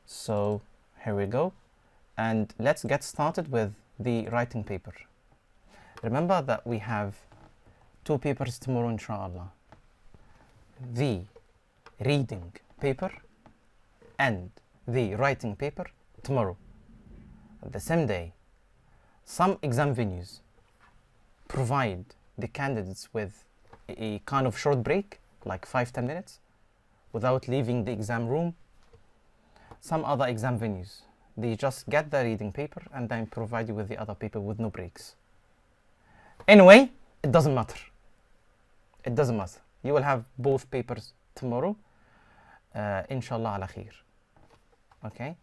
So here we go, and let's get started with the writing paper. Remember that we have 2 papers tomorrow, inshallah. The reading paper and the writing paper tomorrow. At the same day, some exam venues provide the candidates with a kind of short break, like 5-10 minutes, without leaving the exam room. Some other exam venues, they just get the reading paper and then provide you with the other paper with no breaks. Anyway, it doesn't matter. It doesn't matter. You will have both papers tomorrow. Inshallah ala khair. Okay?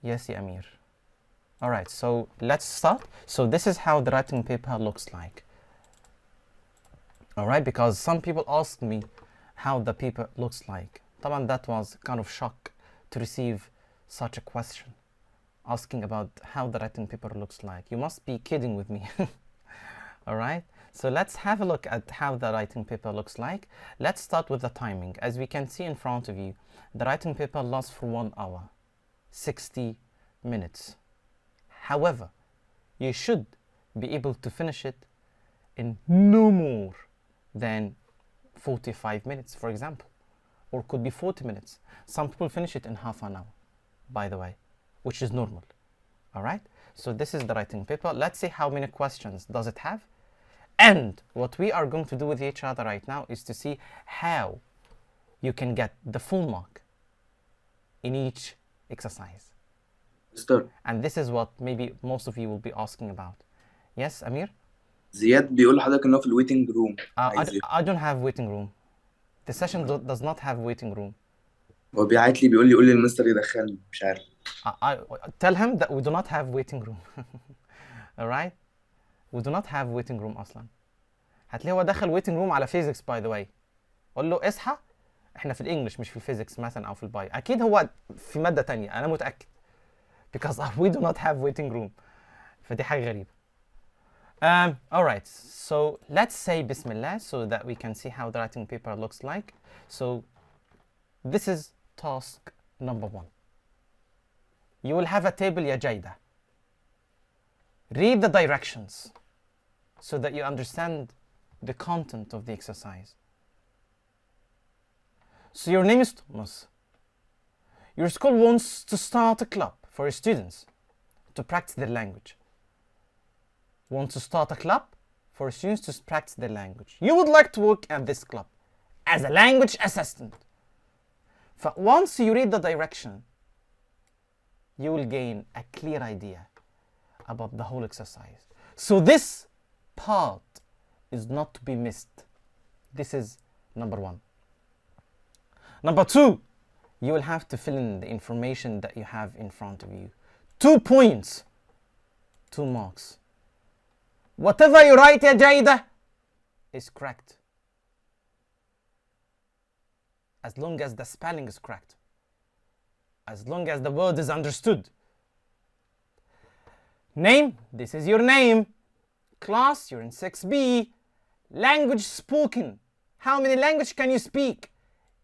Yes, ya Amir. Alright, so let's start. So this is how the writing paper looks like. Alright, because some people asked me how the paper looks like. طبعا that was kind of shock to receive such a question, asking about how the writing paper looks like. You must be kidding with me. Alright, so let's have a look at how the writing paper looks like. Let's start with the timing. As we can see in front of you, the writing paper lasts for 1 hour, 60 minutes. However, you should be able to finish it in no more than 45 minutes, for example, or could be 40 minutes. Some people finish it in half an hour, by the way, which is normal. All right, so this is the writing paper. Let's see how many questions does it have. And what we are going to do with each other right now is to see how you can get the full mark in each exercise. Start. And this is what maybe most of you will be asking about. Yes, Amir? زياد بيقول لحضرتك ان هو في الويتنج روم I don't have waiting room. The session does not have waiting room. هو بيعت لي بيقول لي قول لي المستر يدخلني مش عارف. I tell him that we do not have waiting room. All right? We do not have waiting room أصلا. هتلاقيه هو دخل waiting room على physics by the way. قول له اصحى، احنا في الانجليش مش في الفيزيكس مثلا او في الباي. اكيد هو في مادة تانية، انا متأكد. Because we do not have waiting room. فدي حاجة غريبة. Alright, so let's say Bismillah so that we can see how the writing paper looks like. So this is task number 1. You will have a table ya Jayda. Read the directions so that you understand the content of the exercise. So your name is Thomas. Your school wants to start a club for your students to practice their language. Want to start a club for students to practice their language. You would like to work at this club as a language assistant. But once you read the direction, you will gain a clear idea about the whole exercise. So this part is not to be missed. This is number 1. Number 2, you will have to fill in the information that you have in front of you. 2 points, 2 marks. Whatever you write, ya Jayda, is correct. As long as the spelling is correct. As long as the word is understood. Name, this is your name. Class, you're in 6B. Language spoken. How many languages can you speak?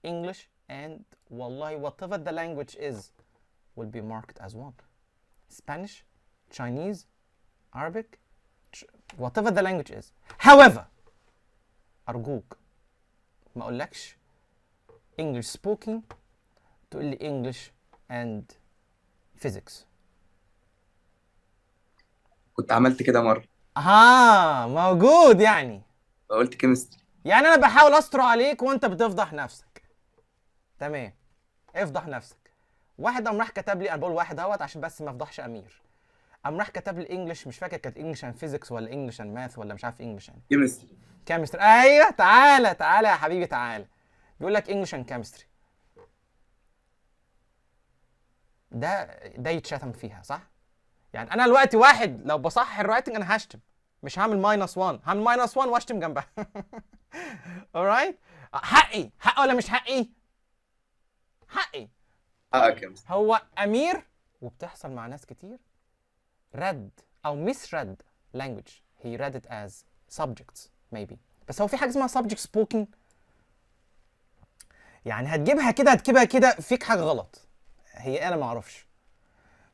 English and wallahi, whatever the language is, will be marked as 1. Spanish, Chinese, Arabic, whatever the language is. However, أرجوك ما أقولكش English spoken تقول لي English and physics. كنت عملت كده مرة. موجود يعني. قلت كيمستري. يعني أنا بحاول أستر عليك وأنت بتفضح نفسك. تمام. افضح نفسك. واحد قام راح كتب لي، أنا بقول واحد اهوت عشان بس ما افضحش أمير. قام راح كتب لي انجلش، مش فاكر كانت انجلش اند فيزيكس ولا انجلش اند ماث ولا مش عارف انجلش يعني. كيمستري. ايوه تعالى تعالى يا حبيبي تعالى. بيقول لك انجلش اند كيمستري. ده يتشتم فيها صح؟ يعني انا دلوقتي واحد لو بصحح الرايتنج انا هشتم، مش هعمل -1، هعمل -1 واشتم جنبها. alright؟ حقي، حق ولا مش حقي؟ حقي. حقك يا مستر. هو امير وبتحصل مع ناس كتير read أو misread language. He read it as subjects maybe. بس هو في حاجة اسمها subject spoken. يعني هتجيبها كده هتجيبها كده فيك حاجة غلط. هي أنا ما أعرفش.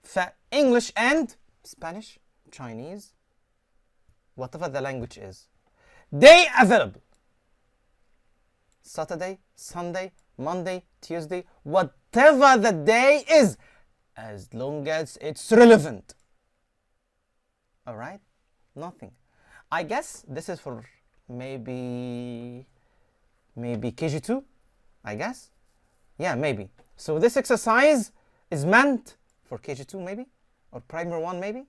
ف English and Spanish, Chinese, whatever the language is. Day available. Saturday, Sunday, Monday, Tuesday, whatever the day is, as long as it's relevant. All right? Nothing. I guess this is for maybe KG2, I guess. Yeah, maybe. So this exercise is meant for KG2 maybe, or Primer 1 maybe.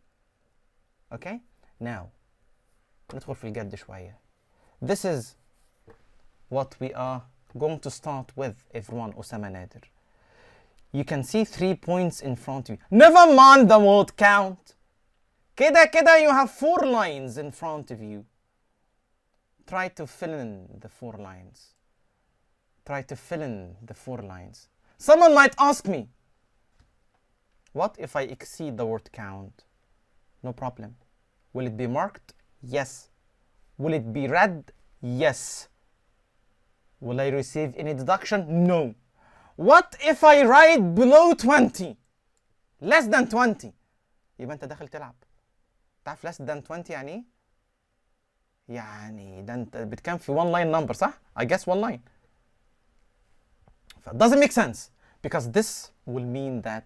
Okay? Now, ندخل في الجد شوية. This is what we are going to start with, everyone. أسامة نادر. You can see 3 points in front of you. Never mind the word count. كده كده you have 4 lines in front of you. Try to fill in the 4 lines. Try to fill in the 4 lines. Someone might ask me, what if I exceed the word count? No problem. Will it be marked? Yes. Will it be read? Yes. Will I receive any deduction? No. What if I write below 20? Less than 20. يبقى أنت داخل تلعب. تعرف less than 20 يعني إيه؟ يعني ده أنت بتكون في one line number صح؟ I guess one line. It doesn't make sense because this will mean that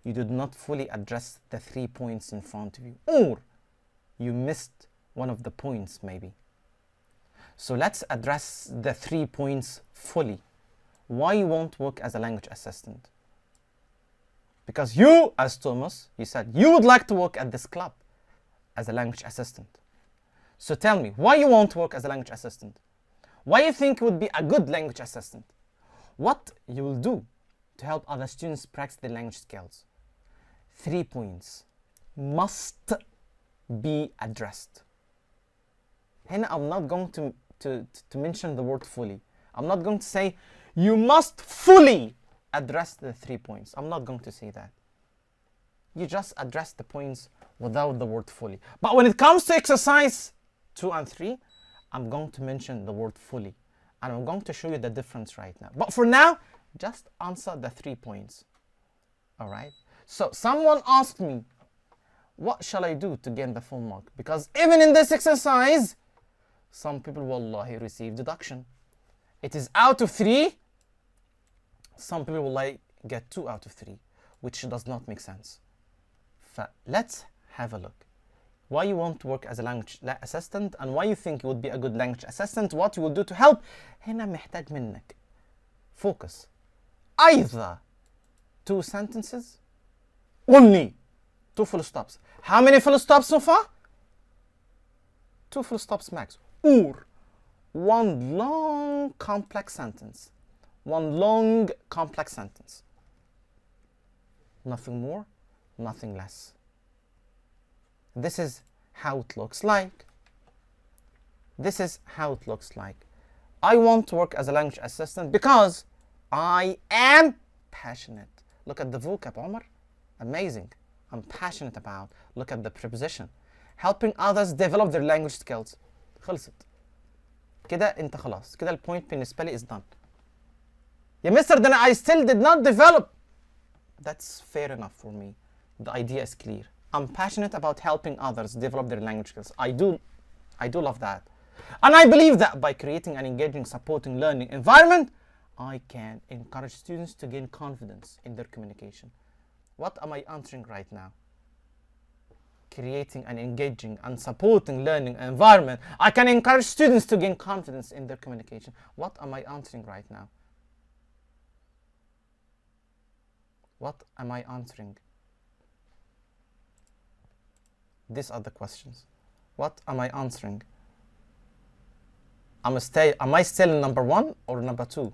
you did not fully address the 3 points in front of you, or you missed one of the points maybe. So let's address the 3 points fully. Why you won't work as a language assistant? Because you, as Thomas, you said you would like to work at this club as a language assistant. So tell me, why you won't work as a language assistant? Why you think you would be a good language assistant? What you will do to help other students practice their language skills? 3 points must be addressed. Here I'm not going to mention the word fully. I'm not going to say you must fully address the 3 points. I'm not going to say that. You just address the points without the word fully. But when it comes to exercise 2 and 3, I'm going to mention the word fully. And I'm going to show you the difference right now. But for now, just answer the 3 points. All right? So someone asked me, what shall I do to gain the full mark? Because even in this exercise, some people wallahi receive deduction. It is out of 3. Some people will like get 2 out of 3, which does not make sense. Let's have a look. Why you want to work as a language assistant and why you think you would be a good language assistant, what you will do to help. هنا محتاج منك focus. Either 2 sentences, only 2 full stops. How many full stops so far? 2 full stops max. Or 1 long complex sentence. 1 long complex sentence. Nothing more, nothing less. This is how it looks like. This is how it looks like. I want to work as a language assistant because I am passionate. Look at the vocab, Omar. Amazing. I'm passionate about. Look at the preposition. Helping others develop their language skills. خلصت. كده انت خلاص. كده البوينت بالنسبة لي is done. يا مستر then I still did not develop. That's fair enough for me. The idea is clear. I'm passionate about helping others develop their language skills. I do love that. And I believe that by creating an engaging, supporting learning environment, I can encourage students to gain confidence in their communication. What am I answering right now? Creating an engaging and supporting learning environment, I can encourage students to gain confidence in their communication. What am I answering right now? What am I answering? These are the questions. What am I answering? Am I still in number 1 or number 2?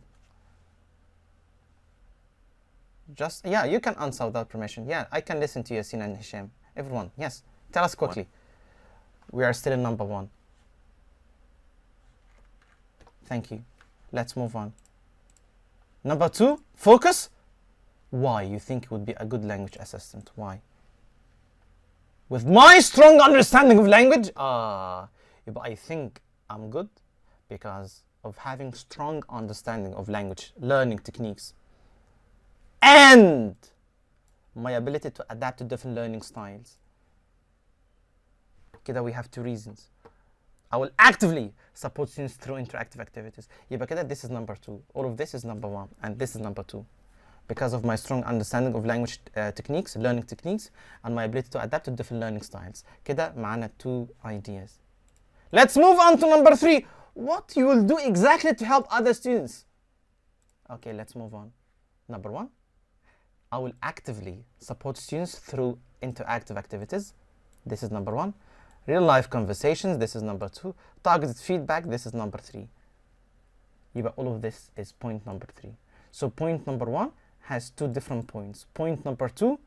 Just, yeah, you can answer without permission. Yeah, I can listen to Yasin and Hisham. Everyone, yes. Tell us quickly. We are still in number 1. Thank you. Let's move on. Number 2, focus. Why you think you would be a good language assistant? Why? With my strong understanding of language, I think I'm good because of having strong understanding of language learning techniques and my ability to adapt to different learning styles. كده we have two reasons. I will actively support students through interactive activities. يبقى كده this is number 2. All of this is number 1 and this is number 2. Because of my strong understanding of language techniques, learning techniques, and my ability to adapt to different learning styles. كده معانا 2 ideas. Let's move on to number 3. What you will do exactly to help other students? Okay, let's move on. Number 1, I will actively support students through interactive activities. This is number 1. Real life conversations, this is number 2. Targeted feedback, this is number 3. But all of this is point number 3. So point number 1 has 2 different points. Point number 2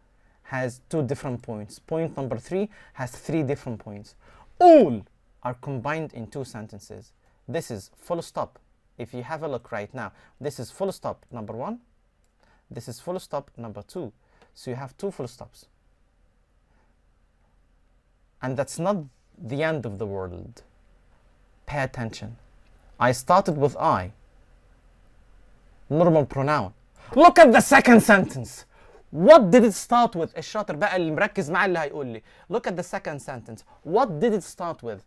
has 2 different points. Point number 3 has 3 different points. All are combined in 2 sentences. This is full stop. If you have a look right now, this is full stop number 1. This is full stop number 2. So you have 2 full stops. And that's not the end of the world. Pay attention. I started with I. Normal pronoun. Look at the second sentence. What did it start with? الشاطر بقى اللي مركز معي اللي هيقول لي. Look at the second sentence. What did it start with?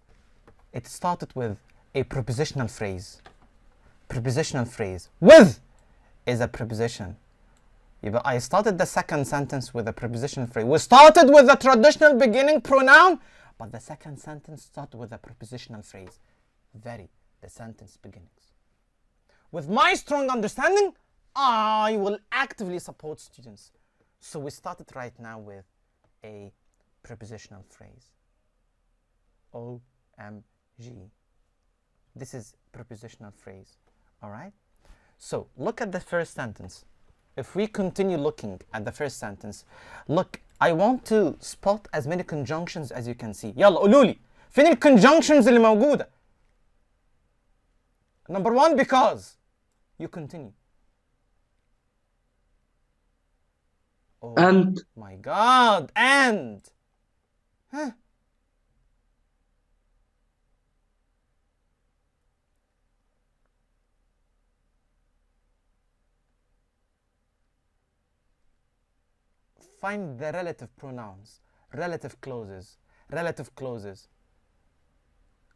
It started with a prepositional phrase. Prepositional phrase. With is a preposition. يبقى I started the second sentence with a prepositional phrase. We started with a traditional beginning pronoun, but the second sentence started with a prepositional phrase. Vary the sentence beginnings. With my strong understanding, I will actively support students. So we started right now with a prepositional phrase. OMG. This is prepositional phrase. All right? So look at the first sentence. If we continue looking at the first sentence, look, I want to spot as many conjunctions as you can see. يلا قولوا لي فين ال conjunctions اللي موجودة؟ Number 1, because. You continue. Oh and my God, and. Huh? Find the relative pronouns, relative clauses, relative clauses.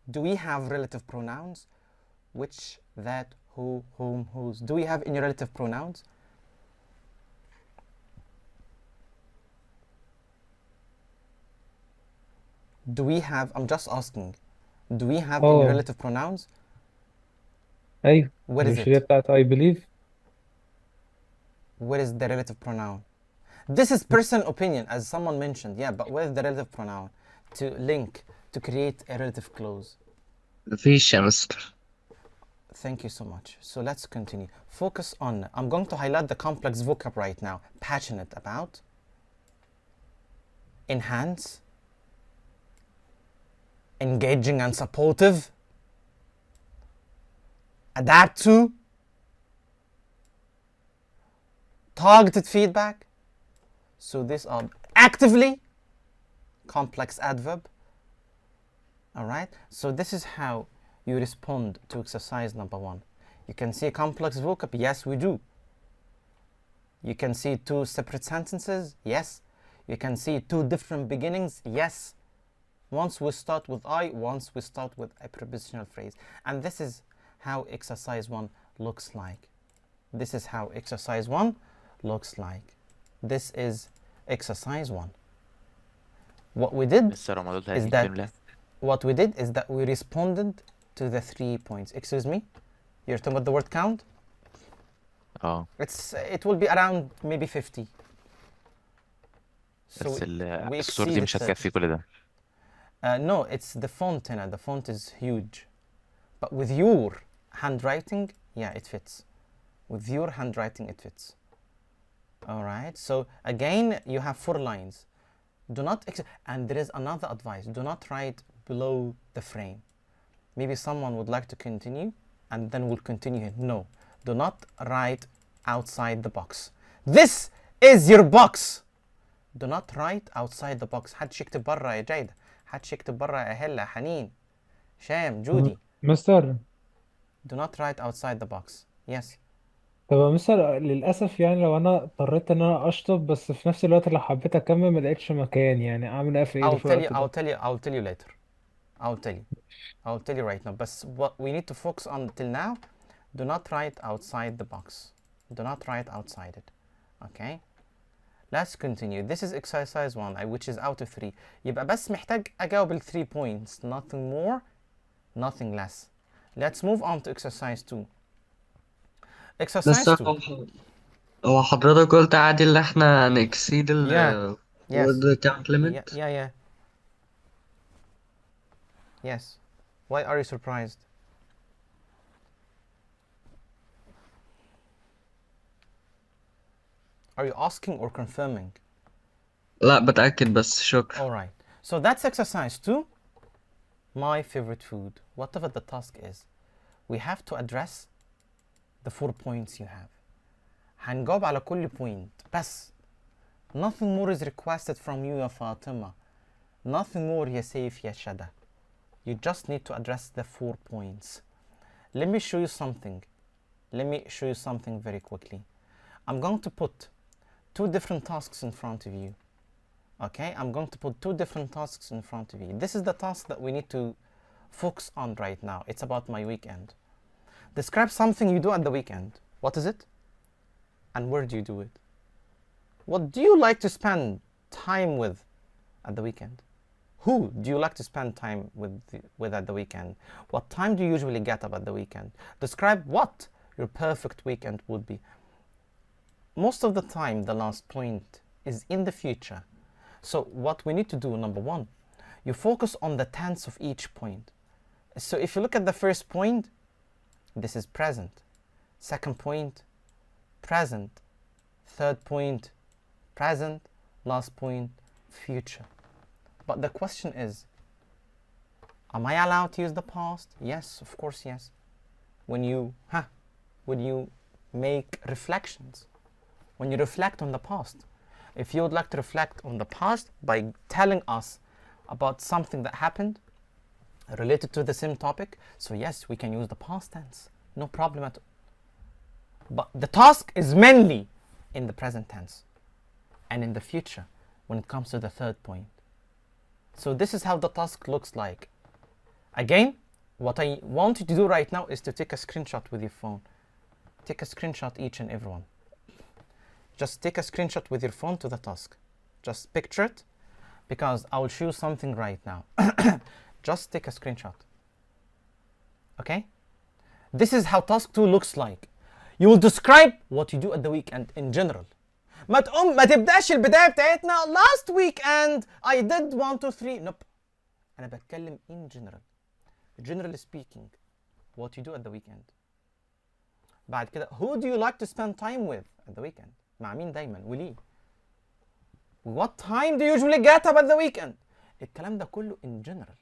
Do we have relative pronouns? Which, that, who, whom, whose. Do we have any relative pronouns? Do we have, I'm just asking, do we have any relative pronouns? أيوة What is مش هي it? بتاعت I believe. What is the relative pronoun? This is personal opinion, as someone mentioned, yeah, but what is the relative pronoun to link, to create a relative clause? مفيش يا مستر. Thank you so much. So let's continue. Focus on, I'm going to highlight the complex vocab right now. Passionate about, enhance, engaging and supportive, adapt to, targeted feedback. So these are actively, complex adverb. All right. So this is how you respond to exercise number 1. You can see complex vocab. Yes, we do. You can see 2 separate sentences. Yes. You can see 2 different beginnings. Yes. Once we start with I, once we start with a prepositional phrase. And this is how exercise 1 looks like. This is how exercise 1 looks like. This is exercise 1. What we did is that we responded to the 3 points. Excuse me? You're talking about the word count? اه It will be around maybe 50. So بس we الصورة دي مش exceeded هتكفي كل ده. no, it's the font هنا. The font is huge. But with your handwriting, yeah, it fits. With your handwriting, it fits. All right. So again, you have 4 lines. Do not, and there is another advice. Do not write below the frame. Maybe someone would like to continue, and then we'll continue here. No, do not write outside the box. This is your box. Do not write outside the box. حدش يكتب برا يا جيدة. حدش يكتب برا يا هلا حنين شام جودي. مستر Do not write outside the box. Yes. طب يا مستر للأسف يعني لو أنا اضطريت إن أنا أشطب بس في نفس الوقت لو حبيت أكمل ما لقيتش مكان يعني أعمل إيه في إيدي I'll في tell you. الوقت I'll ده؟ tell you. I'll tell you later. I'll tell you. I'll tell you right now. But what we need to focus on till now, do not write outside the box. Do not write outside it. Okay? Let's continue. This is exercise 1, which is out of 3. يبقى بس محتاج أجاوب ال 3 points. Nothing more, nothing less. Let's move on to exercise 2. بس Exercise 2. هو حضرتك قلت عادي اللي احنا نكسيد Yeah. ال Yes. word count Yeah, limit. yeah, yeah. Yes. Why are you surprised? Are you asking or confirming? لا بتأكد بس شكرا. All right. So that's exercise 2. My favorite food. Whatever the task is, we have to address the 4 points you have. هنجاوب على كل point بس. Nothing more is requested from you يا فاطمة. Nothing more يا سيف يا شدا. You just need to address the 4 points. Let me show you something. Let me show you something very quickly. I'm going to put 2 different tasks in front of you. Okay, I'm going to put 2 different tasks in front of you. This is the task that we need to focus on right now. It's about my weekend. Describe something you do at the weekend. What is it? And where do you do it? What do you like to spend time with at the weekend? Who do you like to spend time with at the weekend? What time do you usually get up at the weekend? Describe what your perfect weekend would be. Most of the time, the last point is in the future. So what we need to do, number 1, you focus on the tense of each point. So if you look at the first point, this is present. Second point, present. Third point, present. Last point, future. But the question is, am I allowed to use the past? Yes, of course, yes. When you make reflections, when you reflect on the past. If you would like to reflect on the past by telling us about something that happened related to the same topic, so yes, we can use the past tense. No problem at all. But the task is mainly in the present tense and in the future when it comes to the third point. So this is how the task looks like. Again, what I want you to do right now is to take a screenshot with your phone. Take a screenshot, each and every one. Just take a screenshot with your phone to the task. Just picture it, because I will show you something right now. Just take a screenshot. Okay? This is how task 2 looks like. You will describe what you do at the weekend in general. ما تبدأش البداية بتاعتنا last weekend I did 1 2 3. Nope. أنا بتكلم in general. Generally speaking, what you do at the weekend. بعد كده, who do you like to spend time with at the weekend? مع مين دايما وليه؟ What time do you usually get up at the weekend? الكلام ده كله in general.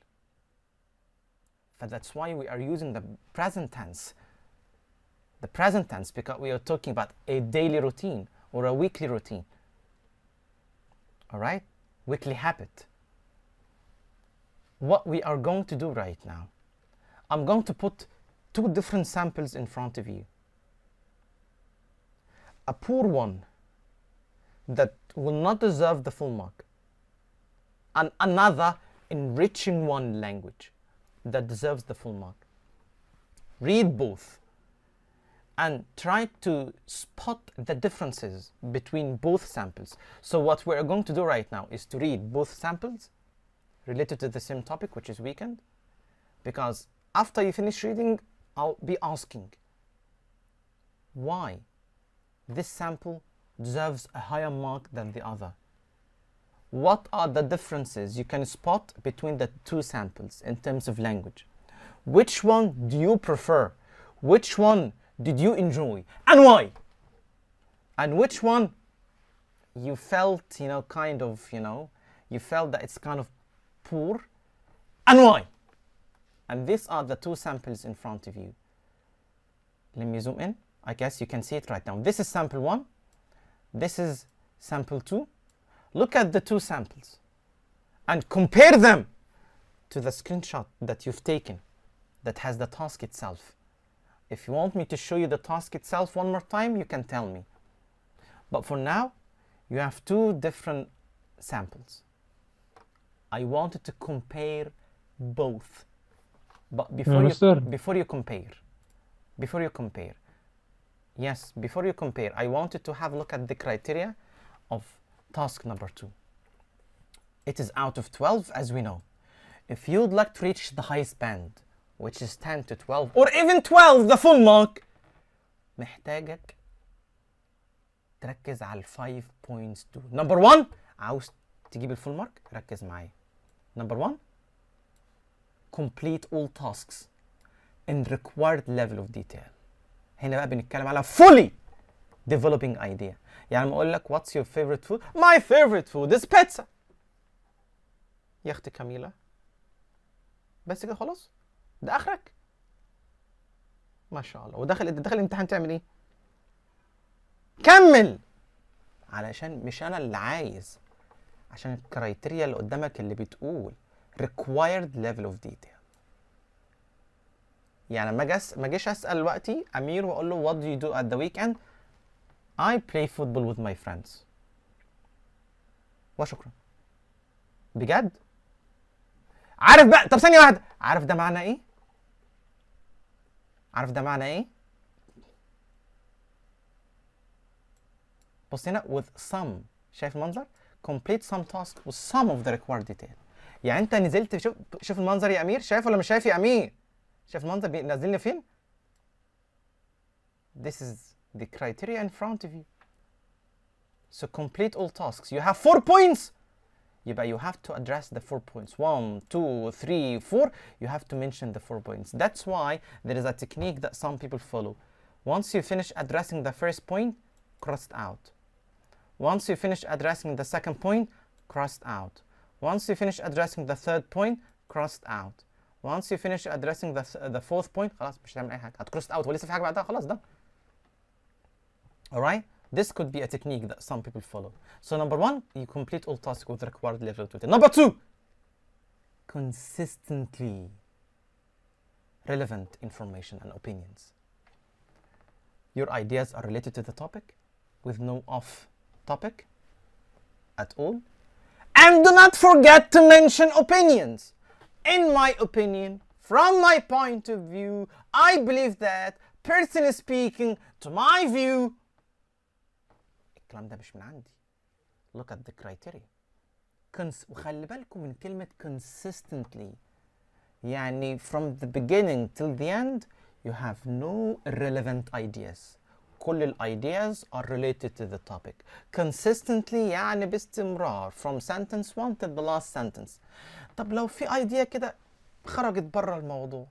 That's why we are using the present tense. The present tense, because we are talking about a daily routine or a weekly routine. All right? Weekly habit. What we are going to do right now, I'm going to put 2 different samples in front of you. A poor one that will not deserve the full mark, and another enriching one language that deserves the full mark. Read both and try to spot the differences between both samples. So what we're going to do right now is to read both samples related to the same topic, which is weekend, because after you finish reading, I'll be asking why this sample deserves a higher mark than the other. What are the differences you can spot between the 2 samples in terms of language? Which one do you prefer? Which one did you enjoy? And why? And which one you felt, you felt that it's kind of poor? And why? And these are the 2 samples in front of you. Let me zoom in. I guess you can see it right now. This is sample 1. This is sample 2. Look at the 2 samples and compare them to the screenshot that you've taken that has the task itself. If you want me to show you the task itself one more time, you can tell me. But for now, you have two different samples. I wanted to compare both. But before you compare, I wanted to have a look at the criteria of task number 2. It is out of 12, as we know. If you'd like to reach the highest band, which is 10 to 12, or even 12, the full mark, محتاجك تركز على 5 points دول. Number 1, عاوز تجيب الفول مارك، ركز معايا. Number 1, complete all tasks in required level of detail. هنا بقى بنتكلم على fully developing idea. يعني لما اقول لك what's your favorite food? My favorite food is pizza. يا اختي كميلة، بس كده خلاص؟ ده اخرك؟ ما شاء الله. وداخل الامتحان تعمل ايه؟ كمل. علشان مش انا اللي عايز، عشان الكرايتيريا اللي قدامك اللي بتقول required level of detail. يعني ما اجيش اسال دلوقتي امير واقول له what do you do at the weekend? I play football with my friends. وشكرا. بجد؟ عارف بقى، طب ثانية واحدة، عارف ده معنى ايه؟ بص هنا with some، شايف المنظر؟ complete some task with some of the required detail. يعني انت نزلت، شوف المنظر يا امير، شايف ولا مش شايف يا امير؟ شايف المنظر بينزلني فين؟ This is the criteria in front of you. So complete all tasks. You have 4 points. يبقى you have to address the 4 points. 1, 2, 3, 4. You have to mention the 4 points. That's why there is a technique that some people follow. Once you finish addressing the first point, cross it out. Once you finish addressing the second point, cross it out. Once you finish addressing the third point, cross it out. Once you finish addressing the fourth point, خلاص مش هتعمل أي حاجة. هتcross it out ولسه في حاجة بعدها، خلاص ده. Alright? This could be a technique that some people follow. So number 1, you complete all tasks with the required level of detail. Number 2, consistently relevant information and opinions. Your ideas are related to the topic with no off topic at all. And do not forget to mention opinions. In my opinion, from my point of view, I believe that, personally speaking, to my view, الكلام ده مش من عندي. Look at the criteria. وخلي بالكم من كلمة consistently. يعني from the beginning till the end, you have no irrelevant ideas. كل ال ideas are related to the topic. Consistently يعني باستمرار from sentence 1 to the last sentence. طب لو في idea كده خرجت بره الموضوع،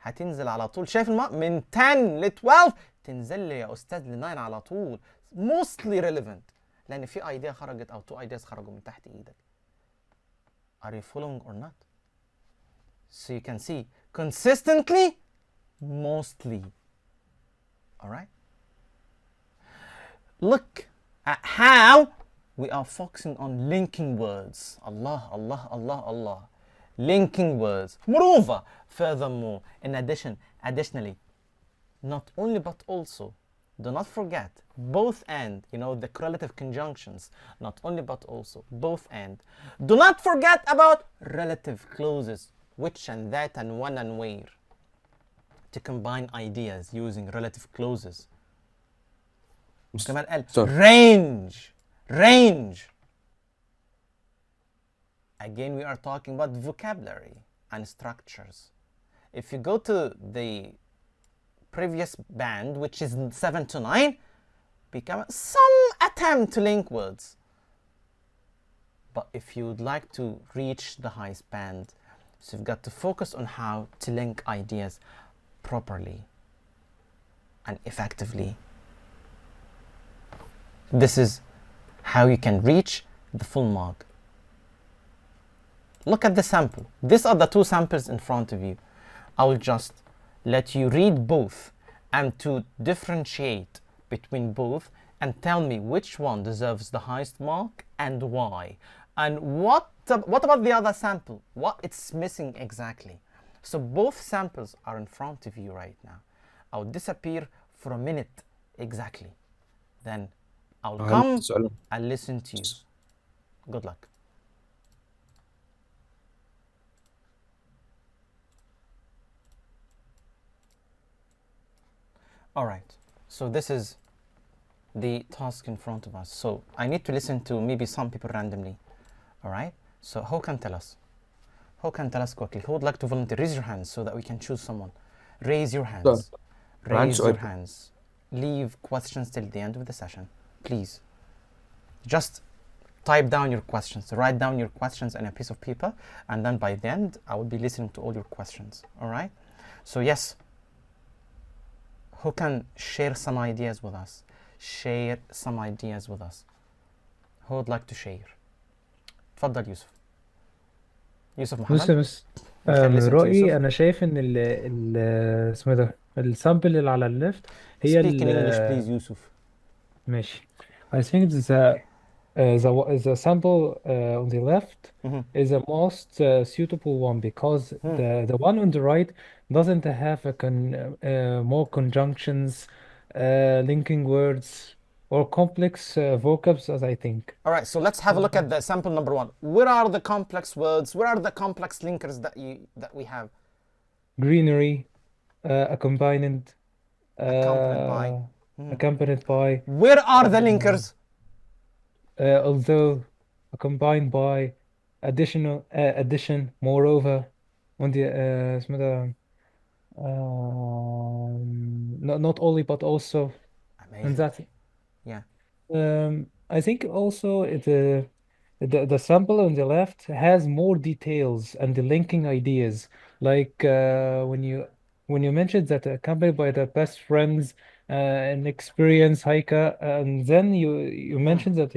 هتنزل على طول. شايف من 10 ل 12 تنزل لي يا استاذ ل 9 على طول. Mostly relevant. لأن في idea خرجت أو 2 ideas خرجوا من تحت إيدك. Are you following or not? So you can see consistently, mostly. Alright? Look at how we are focusing on linking words. Allah, Allah, Allah, Allah. Linking words. Moreover, furthermore, in additionally, not only but also, do not forget both and, you know, the correlative conjunctions. Not only but also, both and. Do not forget about relative clauses, which and that and when and where. To combine ideas using relative clauses. كمان قال range. Again, we are talking about vocabulary and structures. If you go to the previous band, which is 7 to 9, become some attempt to link words. But if you would like to reach the highest band, so you've got to focus on how to link ideas properly and effectively. This is how you can reach the full mark. Look at the sample. These are the 2 samples in front of you. I will just let you read both and to differentiate between both and tell me which one deserves the highest mark and why. And what about the other sample? What it's missing exactly? So both samples are in front of you right now. I'll disappear for a minute exactly. Then I'll عندي come سؤال. and listen to you. Good luck. All right, so this is the task in front of us. So I need to listen to maybe some people randomly. All right, so who can tell us? Who can tell us quickly? Who would like to volunteer? Raise your hands so that we can choose someone. Raise your hands. أنا عندي Raise your سؤال. hands. Leave questions till the end of the session, please. Just type down your questions. Write down your questions on a piece of paper, and then by the end, I will be listening to all your questions. All right? So yes, who can share some ideas with us? Share some ideas with us. Who would like to share? تفضل يوسف. يوسف بص محمد. يا مس، We can من listen to رأيي يوسف. أنا شايف إن ال اسمه ده السامبل اللي على الليفت هي Speak in English, please, يوسف. ماشي. I think the sample on the left Mhm. is the most suitable one because the one on the right doesn't have more conjunctions, linking words, or complex vocabs as I think. All right, so let's have a look at the sample number one. Where are the complex words? Where are the complex linkers that we have? Greenery, accompanied, Accompanied by. accompanied by, Where are the linkers? although, combined by, addition, moreover, on the اسمه ده not only but also, and Amazing. that's Yeah. I think also the sample on the left has more details and the linking ideas, like when you mentioned that accompanied by the best friends, an experienced hiker, and then you mentioned that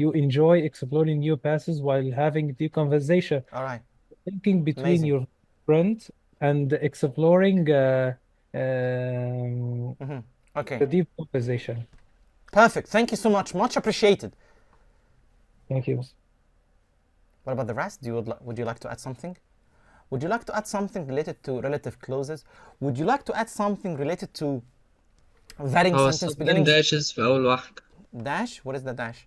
you enjoy exploring new passes while having deep conversation, All right. linking between Amazing. your friends and exploring Okay. the deep conversation. Perfect. Thank you so much. Much appreciated. Thank you. What about the rest? Would you like to add something? Would you like to add something related to relative clauses? Would you like to add something related to varying هو sentence استخدم beginnings? dashes في أول واحدة. Dash? What is the dash?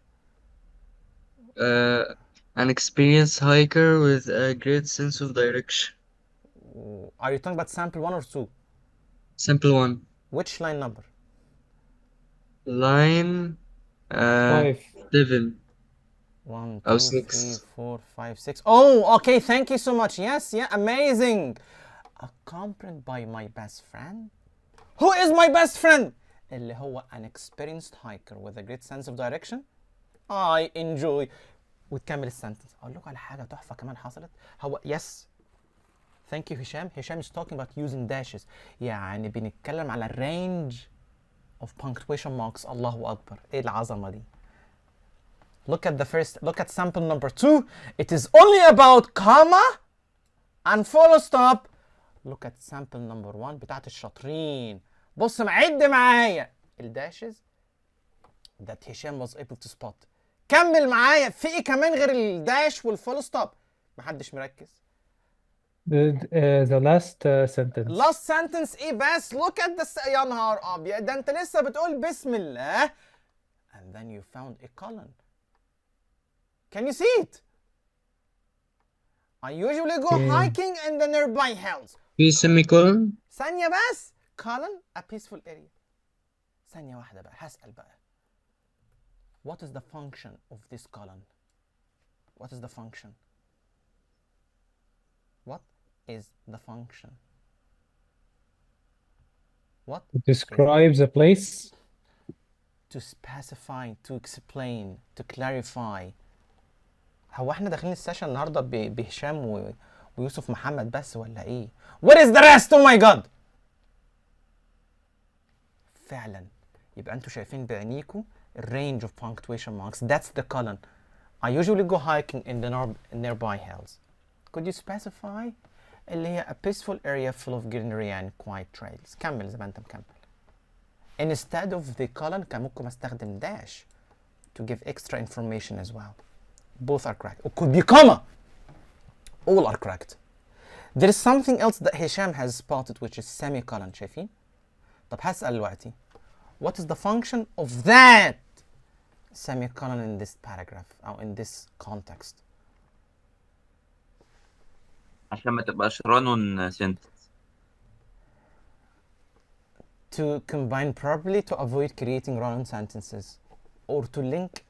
An experienced hiker with a great sense of direction. Are you talking about sample 1 or 2? Simple one. Which line number? Line 5. 7 1, أو 2, 3, 6. 4, 5, 6. Oh, okay. Thank you so much. Yes, yeah, amazing. Accompanied by my best friend. Who is my best friend? اللي هو an experienced hiker with a great sense of direction. I enjoy. وتكمل السنتنس. أقول لكم على حاجة تحفة كمان حصلت. هو yes. Thank you هشام. هشام is talking about using dashes. يعني بنتكلم على range of punctuation marks. الله أكبر. إيه العظمة دي؟ Look at sample number 2. It is only about comma and full stop. Look at sample number 1 بتاعت الشاطرين. بص عد معايا الداشز that هشام was able to spot. كمل معايا في ايه كمان غير الداش والفول ستوب؟ محدش مركز. The last sentence. Last sentence ايه بس؟ Look at the يا نهار ابيض ده انت لسه بتقول بسم الله and then you found a colon. Can you see it? I usually go hiking in the nearby hills. في semicolon. ثانية بس. Colon a peaceful area. ثانية واحدة بقى هسأل بقى. What is the function of this colon? What is the function? What is the function? What? It describes a place. To specify, to explain, to clarify. هو احنا داخلين السيشن النهارده بهشام ويوسف محمد بس ولا ايه؟ What is the rest? Oh my god! فعلا يبقى انتوا شايفين بعينيكوا range of punctuation marks. That's the colon. I usually go hiking in the nearby hills. Could you specify اللي هي a peaceful area full of greenery and quiet trails. كمل زي ما انت مكمل. Instead of the colon كان ممكن استخدم dash to give extra information as well. Both are correct. It could be comma. All are correct. There is something else that Hisham has spotted which is semicolon. شايفين؟ طب هسأل دلوقتي what is the function of that semicolon in this paragraph أو in this context. عشان ما تبقاش run-on sentence. To combine properly to avoid creating run-on sentences or to link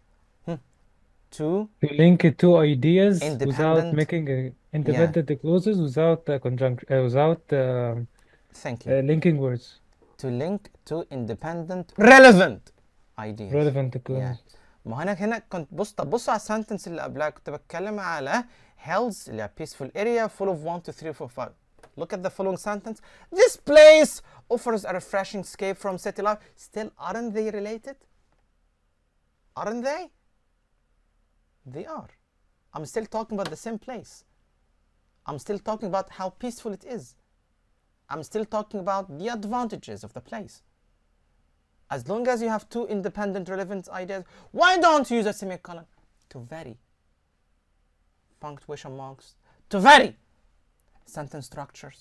to link it to ideas without Independent. making independent clauses without without thank you linking words. to link to independent relevant ideas. Relevant Yeah. clauses. ما هو انا هنا كنت بص على السنتنس اللي قبلها كنت بتكلم على hills اللي هي peaceful area full of 1 2 3 4 5. Look at the following sentence. This place offers a refreshing escape from city life. Still, aren't they related? Aren't they? They are. I'm still talking about the same place. I'm still talking about how peaceful it is. I'm still talking about the advantages of the place. As long as you have two independent relevant ideas, why don't you use a semicolon? To vary punctuation marks, to vary sentence structures.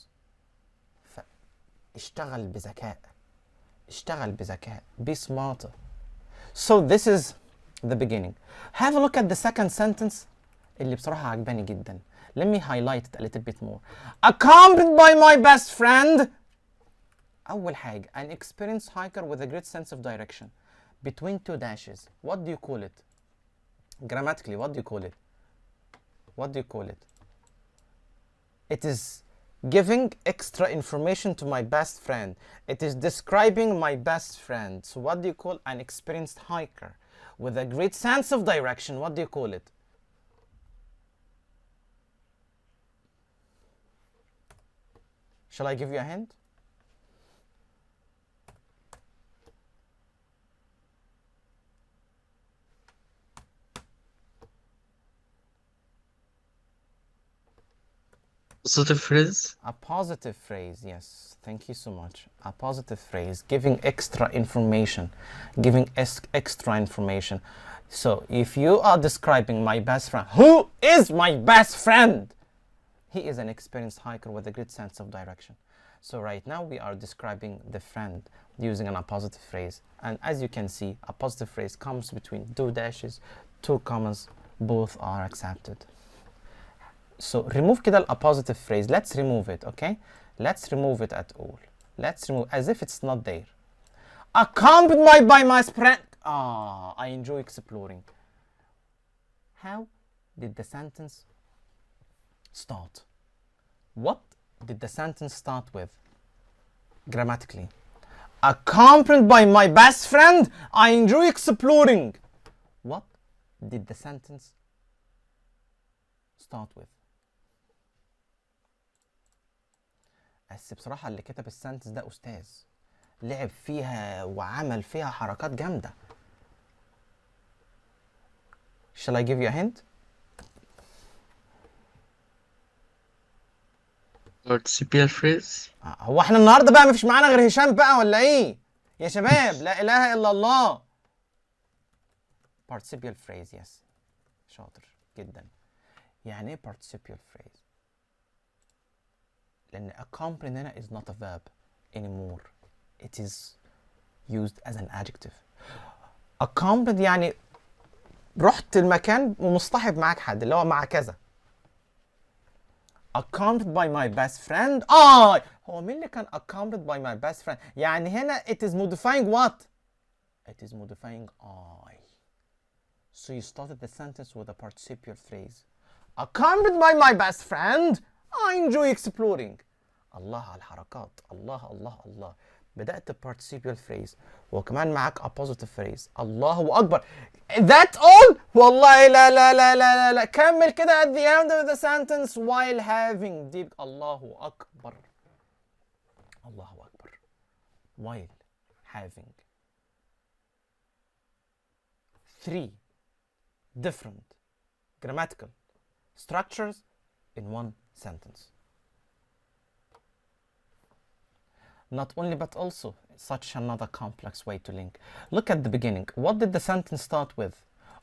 اشتغل بذكاء. اشتغل بذكاء. Be smarter. So this is the beginning. Have a look at the second sentence اللي بصراحة عجباني جدا. Let me highlight it a little bit more. Accompanied by my best friend. أول حاجة an experienced hiker with a great sense of direction. Between two dashes. What do you call it? Grammatically, what do you call it? What do you call it? It is giving extra information to my best friend. It is describing my best friend. So what do you call an experienced hiker with a great sense of direction? What do you call it? Shall I give you a hint? Positive phrase. A positive phrase, yes. Thank you so much. A positive phrase, giving extra information, giving extra information. So if you are describing my best friend, who is my best friend? He is an experienced hiker with a great sense of direction. So right now we are describing the friend using an appositive phrase. And as you can see, a positive phrase comes between two dashes, two commas, both are accepted. So remove كده appositive phrase. Let's remove it, okay? Let's remove it at all. Let's remove as if it's not there. Accompanied by my friend. I enjoy exploring. How did the sentence start? What did the sentence start with? Grammatically. Accompanied by my best friend, I enjoy exploring. What did the sentence start with? بس بصراحة اللي كتب السنتنس ده أستاذ لعب فيها وعمل فيها حركات جامدة. Shall I give you a hint? Participial phrase. هو احنا النهارده بقى مفيش معانا غير هشام بقى ولا ايه؟ يا شباب لا إله إلا الله. Participial phrase, yes. شاطر جدا. يعني ايه participial phrase؟ لأن accompany هنا is not a verb anymore. It is used as an adjective. Accompany يعني رحت المكان ومصطحب معاك حد اللي هو مع كذا. Accompanied by my best friend. هو مين اللي كان accompanied by my best friend؟ يعني هنا it is modifying what? It is modifying I. So you started the sentence with a participial phrase. Accompanied by my best friend. I enjoy exploring. الله على الحركات. الله الله الله. بدأت participial phrase وكمان معاك appositive phrase. الله أكبر. That all? والله لا لا لا لا لا. كمل كده at the end of the sentence while having deep. الله أكبر. الله أكبر. While having 3 different grammatical structures in one sentence. Not only but also such another complex way to link. Look at the beginning. What did the sentence start with?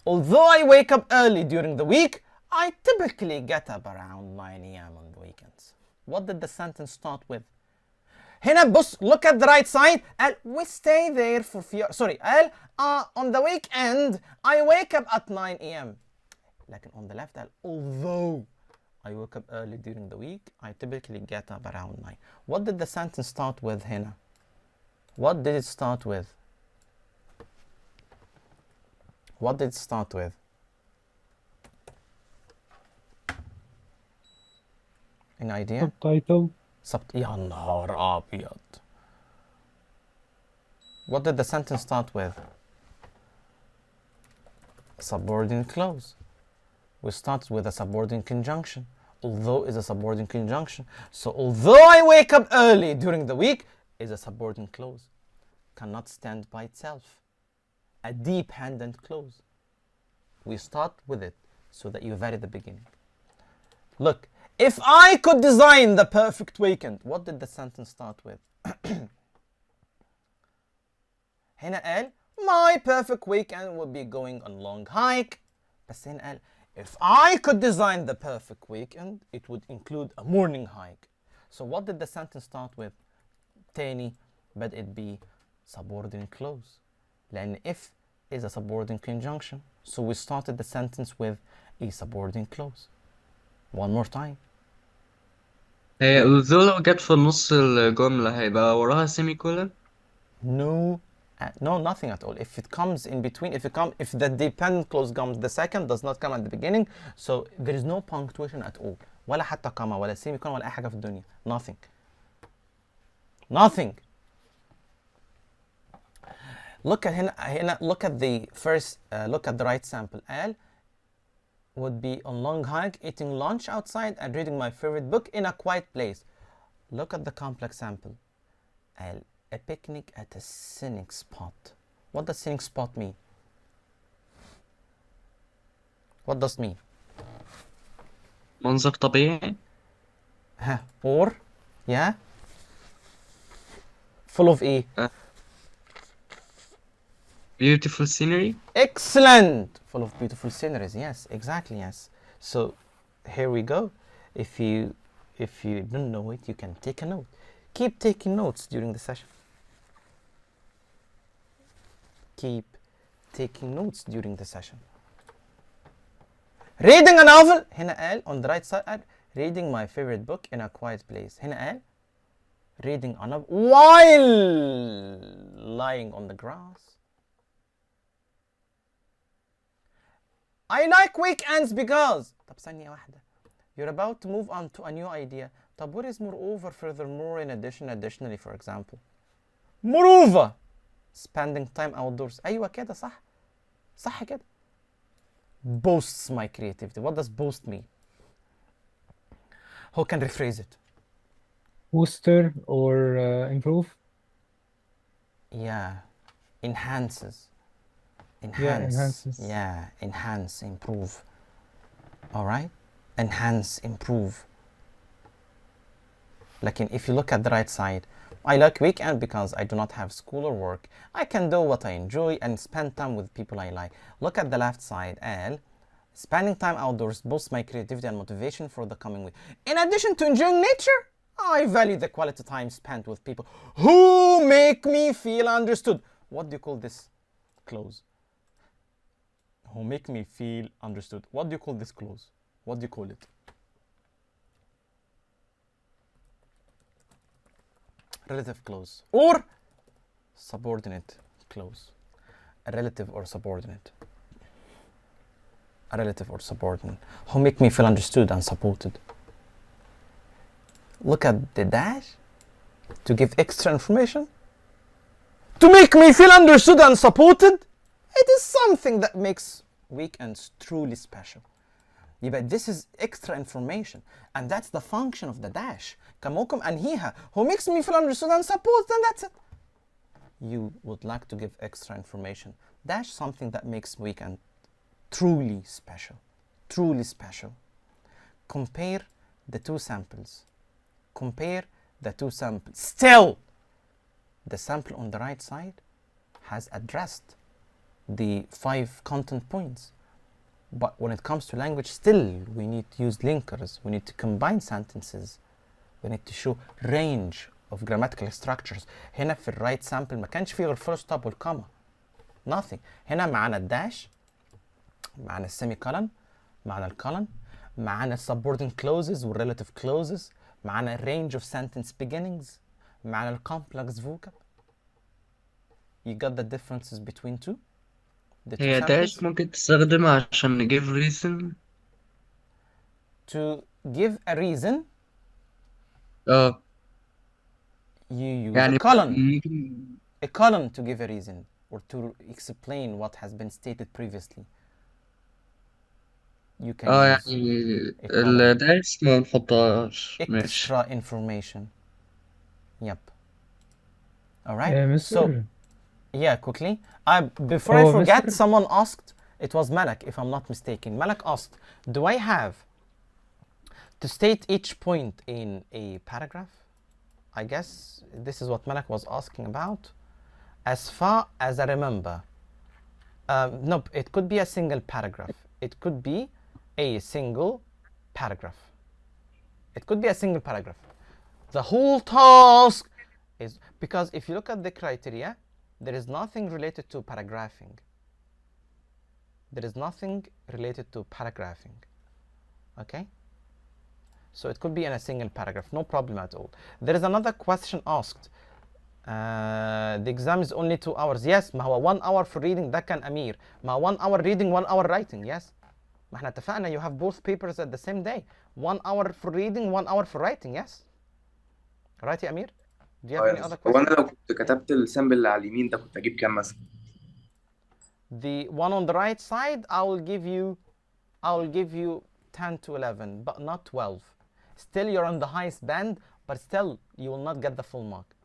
Although I wake up early during the week, I typically get up around 9 a.m. on the weekends. What did the sentence start with? هنا بص look at the right side قال we stay there for few sorry قال on the weekend I wake up at 9 a.m. لكن on the left قال although I wake up early during the week I typically get up around 9. What did the sentence start with هنا? What did it start with? What did it start with? Any idea? Subtitle. يا نهار أبيض. What did the sentence start with? Subordinate clause. We started with a subordinate conjunction. Although is a subordinate conjunction. So although I wake up early during the week is a subordinate clause. Cannot stand by itself. A dependent clause. We start with it so that you vary the beginning. Look, if I could design the perfect weekend, what did the sentence start with? هنا قال my perfect weekend would be going on long hike. بس هنا قال if I could design the perfect weekend, it would include a morning hike. So what did the sentence start with? تاني بدأت be subordinate clause. لأن if is a subordinate conjunction. So we started the sentence with a subordinate clause. One more time. هي although لو جت في نص الجملة هيبقى وراها سيمي كولن. No, no, nothing at all. If it comes in between, if the dependent clause comes, the second does not come at the beginning, so there is no punctuation at all. ولا حتى كما ولا semicolon ولا أي حاجة في الدنيا. Nothing. Nothing. Look at هنا look at the first look at the right sample. قال would be on long hike, eating lunch outside and reading my favorite book in a quiet place. Look at the complex sample. قال a picnic at a scenic spot. What does scenic spot mean? What does it mean? منظر طبيعي. Or yeah, full of a beautiful scenery. excellent, full of beautiful sceneries. Yes, exactly. Yes. So here we go. If you don't know it, you can take a note. Keep taking notes during the session. Keep taking notes during the session. Reading a novel. هنا قال on the right side. Reading my favorite book in a quiet place. هنا قال reading a novel while lying on the grass. I like weekends because. طب ثانية واحدة. You're about to move on to a new idea. طب what is moreover, furthermore, in addition, additionally, for example? Moreover, spending time outdoors. أيوة كده صح. صح كده. Boasts my creativity. What does boast mean? Who can rephrase it? Booster or improve. Yeah. Enhances. Yeah, enhances. Yeah, enhance, improve. All right? Enhance, improve. Like if you look at the right side, I like weekend because I do not have school or work. I can do what I enjoy and spend time with people I like. Look at the left side and spending time outdoors boosts my creativity and motivation for the coming week. In addition to enjoying nature, I value the quality time spent with people who make me feel understood. What do you call this clause? Who make me feel understood. What do you call this clause? What do you call it? Relative clause or subordinate clause. A relative or subordinate. A relative or subordinate. Who make me feel understood and supported. Look at the dash to give extra information. To make me feel understood and supported. It is something that makes weekends truly special. يبقى this is extra information and that's the function of the dash. كموكم أنهيها who makes me feel understood and supported, and that's it. You would like to give extra information. Dash something that makes weekend truly special. Truly special. Compare the two samples. Compare the two samples. Still, the sample on the right side has addressed the 5 content points. But when it comes to language, still we need to use linkers. We need to combine sentences. We need to show range of grammatical structures. هنا في الرايت سامبل ما كانش فيه غير full stop والكاما. nothing. هنا معانا الداش، معانا السيمي كولن، معانا الكولن، معانا subordinate clauses والrelative clauses، معانا range of sentence beginnings، معانا complex vocab. You got the differences between the two هي داش samples. ممكن تستخدمها عشان نجيب reason. To give a reason اه you use a يعني colon. ممكن A colon to give a reason or to explain what has been stated previously. You can use يعني a colon. الداش ما نحطهاش. ماشي. Extra information. Yep. All right. So Mr. yeah, quickly. Before I Oh, forget, Mr. someone asked. It was Malak, if I'm not mistaken. Malak asked, "Do I have to state each point in a paragraph?" I guess this is what Malak was asking about. As far as I remember, no, it could be a single paragraph. It could be a single paragraph. It could be a single paragraph. The whole task is, because if you look at the criteria, there is nothing related to paragraphing. There is nothing related to paragraphing. Okay? So it could be in a single paragraph, no problem at all. There is another question asked. The exam is only 2 hours. Yes, ما هو 1 hour for reading ده كان أمير. ما هو 1 hour reading 1 hour writing. Yes. ما احنا اتفقنا you have both papers at the same day. 1 hour for reading 1 hour for writing. Yes. Right يا أمير? Do you have any other هو question? انا لو كنت كتبت السامبل اللي على اليمين ده كنت اجيب كام مثلا؟ The one on the right side, I will give you 10 to 11, but not 12. Still, you're on the highest band, but still, you will not get the full mark.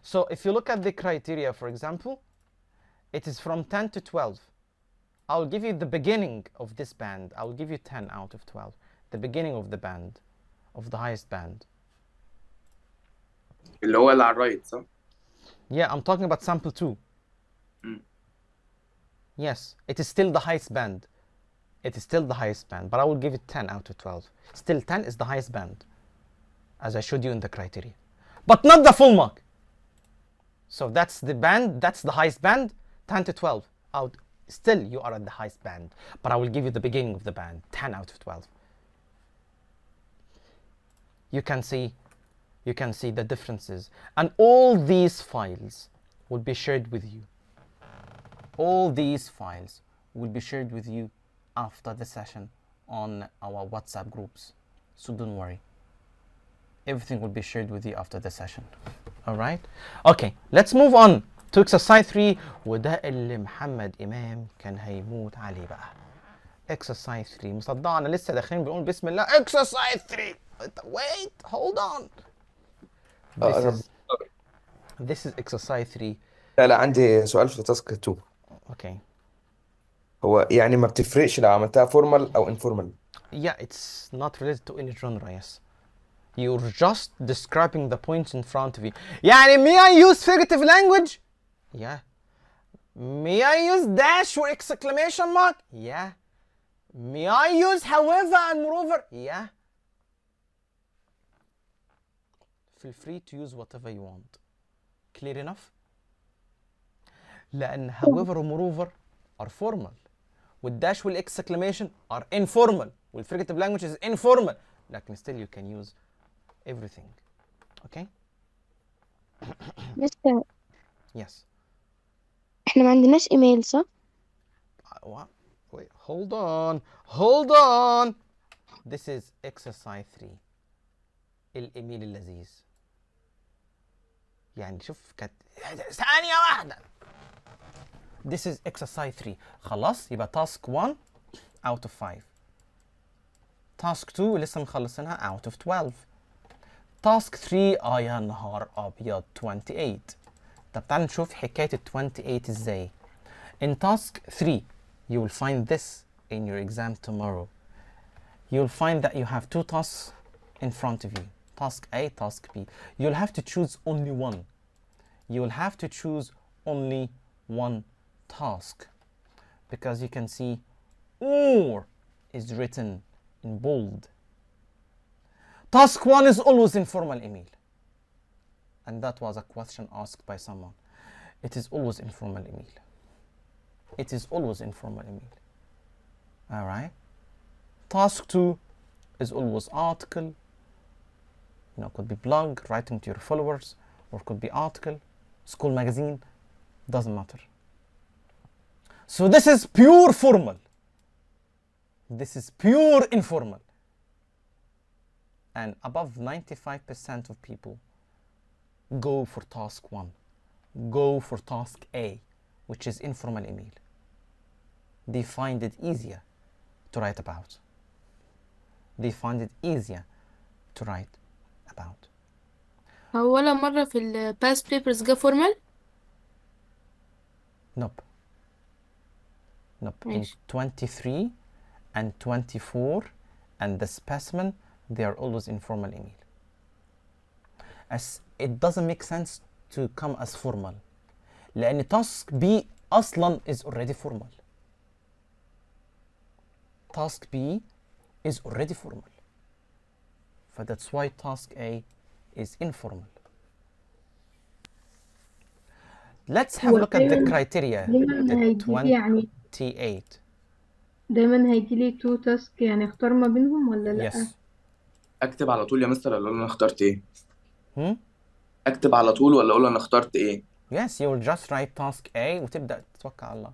So if you look at the criteria, for example, it is from 10 to 12. I'll give you the beginning of this band. I will give you 10 out of 12. The beginning of the band, of the highest band. اللي هو اللي على الرايت صح؟ Yeah, I'm talking about sample 2. Yes, it is still the highest band. It is still the highest band, but I will give it 10 out of 12. Still 10 is the highest band, as I showed you in the criteria. But not the full mark. So that's the band, that's the highest band, 10 to 12. Out. Still you are at the highest band, but I will give you the beginning of the band, 10 out of 12. You can see the differences. And all these files will be shared with you. All these files will be shared with you after the session on our WhatsApp groups. So don't worry. Everything will be shared with you after the session. All right? Okay, let's move on to exercise 3. وده اللي محمد إمام كان هيموت عليه بقى. Exercise 3. مصدقنا لسه داخلين بنقول بسم الله. Exercise 3. Wait, hold on. This is exercise 3. لا عندي سؤال في تاسك 2. Okay. هو يعني ما بتفرقش لو عملتها فورمال او انفورمال؟ Yeah, it's not related to any genre, yes. You're just describing the points in front of you. يعني may I use figurative language? Yeah. May I use dash or exclamation mark? Yeah. May I use however and moreover? Yeah. Feel free to use whatever you want. Clear enough? لأن however or moreover are formal. والdash والexclamation are informal. والfigurative language is informal. لكن still you can use everything. Okay? مستر Yes. احنا ما عندناش ايميل صح؟ What? Wait, hold on. This is exercise 3. الإيميل اللذيذ. يعني شوف كانت ثانية واحدة. This is exercise 3. خلاص يبقى task 1 out of 5. task 2 لسه مخلصينها out of 12. task 3 يا نهار أبيض 28. طب تعال نشوف حكاية ال 28 ازاي. In task 3 you will find this in your exam tomorrow. You'll find that you have 2 tasks in front of you. Task A, task B. You'll have to choose only one. You'll have to choose only one task. Because you can see or is written in bold. Task 1 is always informal email. and that was a question asked by someone. It is always informal email. It is always informal email. All right. Task 2 is always article. You know, could be blog, writing to your followers, or could be article, school magazine, doesn't matter. So this is pure formal. This is pure informal. And above 95% of people go for task 1, go for task A, which is informal email. They find it easier to write about. They find it easier to write about. هو ولا مرة في ال past papers جه formal؟ Nope. Nope. In ماشي. 23 and 24 and the specimen, they are always informal email. As it doesn't make sense to come as formal. لأن task B أصلا is already formal. Task B is already formal. So that's why task A is informal. Let's have a look at the ودايما criteria. دايما هيجيلي يعني 28. دايما هيجيلي تو تاسك يعني اختار ما بينهم ولا لأ؟ Yes. اكتب على طول يا مستر ولا اقول انا اخترت ايه؟ Hmm? اكتب على طول ولا اقول انا اخترت ايه؟ Yes, you will just write task A وتبدأ تتوكل على الله.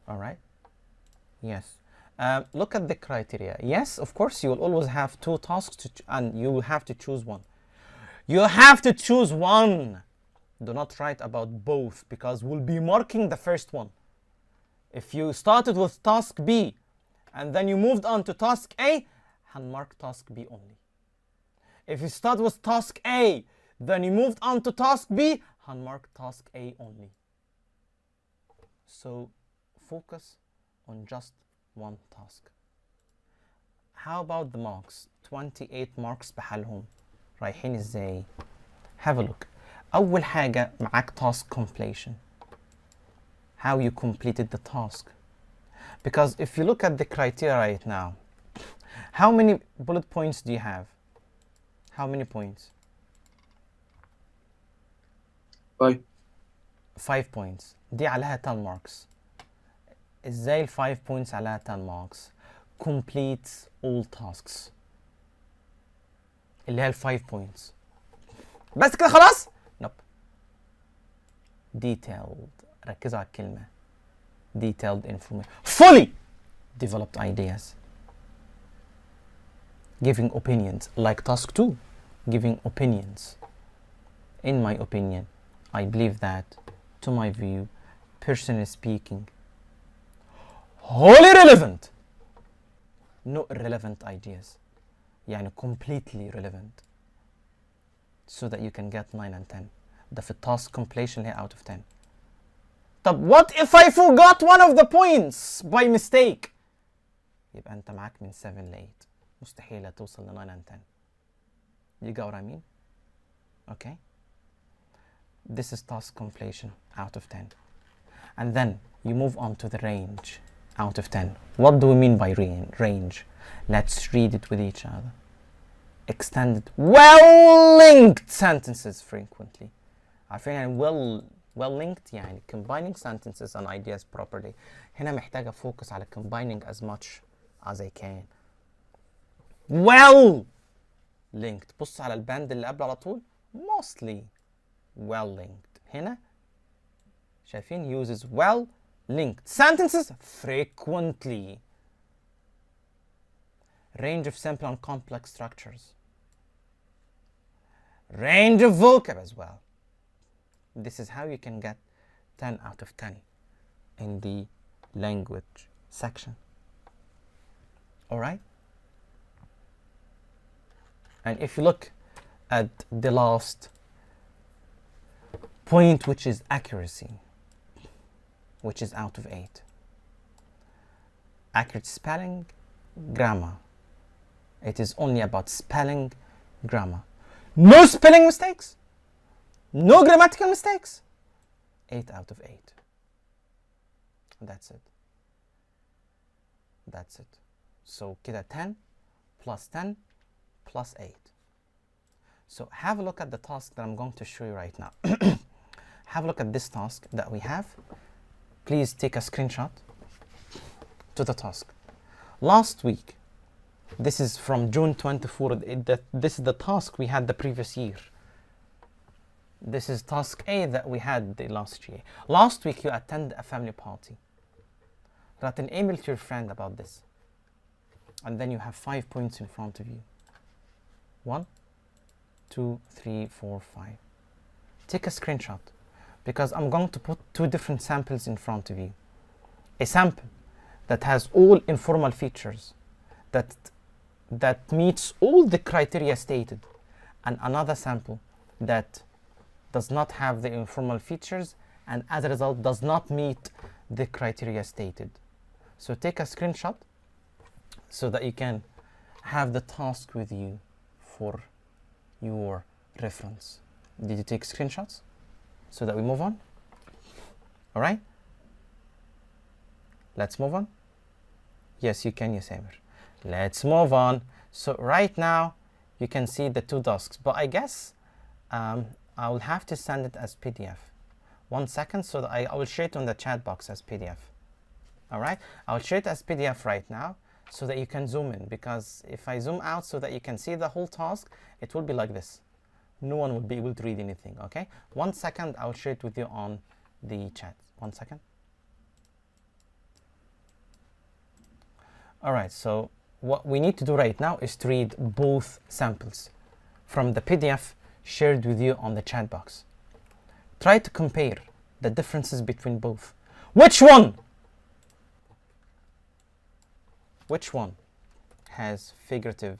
Alright? Yes. Look at the criteria. Yes, of course, you will always have 2 tasks and you will have to choose one. You have to choose one. Do not write about both because we'll be marking the first one. If you started with task B and then you moved on to task A, mark task B only. If you start with task A, then you moved on to task B, mark task A only. So focus on just one task. How about the marks? 28 marks بحالهم. رايحين ازاي؟ Have a look. أول حاجة معاك task completion. How you completed the task. Because if you look at the criteria right now, how many bullet points do you have? How many points? 5. 5 points. دي عليها 10 marks. ازاي ال 5 points عليها 10 marks? Completes all tasks. اللي هي ال 5 points. بس كده خلاص؟ Nope. Detailed. ركزوا على الكلمة. Detailed information. Fully developed ideas. Giving opinions, like task 2. Giving opinions. In my opinion, I believe that, to my view, personally speaking, wholly relevant. No irrelevant ideas. يعني completely relevant. So that you can get 9 and 10. ده في التاسك completion here out of 10. طب what if I forgot one of the points by mistake؟ يبقى أنت معاك من 7 ل 8. مستحيل توصل ل 9 and 10. You got what I mean? Okay? This is task completion out of 10. And then you move on to the range out of 10. What do we mean by range? Let's read it with each other. Extended, well-linked sentences frequently. عارفين يعني well-linked يعني combining sentences and ideas properly. هنا محتاجة focus على combining as much as I can. Well-linked. بص على البند اللي قبله على طول. Mostly well-linked. هنا شايفين uses well-linked sentences frequently. Range of simple and complex structures. Range of vocab as well. This is how you can get 10 out of 10 in the language section. Alright? And if you look at the last point, which is accuracy, which is out of 8. Accurate spelling, grammar. It is only about spelling, grammar. No spelling mistakes, no grammatical mistakes. 8 out of 8. That's it. That's it. So كده 10 plus 10 plus 8. So have a look at the task that I'm going to show you right now. Have a look at this task that we have. Please take a screenshot to the task. Last week, this is from June 24, this is the task we had the previous year. This is task A that we had the last year. Last week you attended a family party. Write an email to your friend about this. And then you have 5 points in front of you. 1, 2, 3, 4, 5. Take a screenshot because I'm going to put 2 different samples in front of you. A sample that has all informal features, that meets all the criteria stated, and another sample that does not have the informal features and as a result does not meet the criteria stated. So take a screenshot so that you can have the task with you for your reference. Did you take screenshots so that we move on? All right, let's move on. Yes, you can, Yasamir. Let's move on. So right now you can see the 2 tasks, but I guess I will have to send it as PDF. 1 second, so that I will share it on the chat box as PDF. All right, I'll share it as PDF right now so that you can zoom in, because if I zoom out so that you can see the whole task, it will be like this. No one will be able to read anything, okay? 1 second, I'll share it with you on the chat. 1 second. All right, so what we need to do right now is to read both samples from the PDF shared with you on the chat box. Try to compare the differences between both. Which one has figurative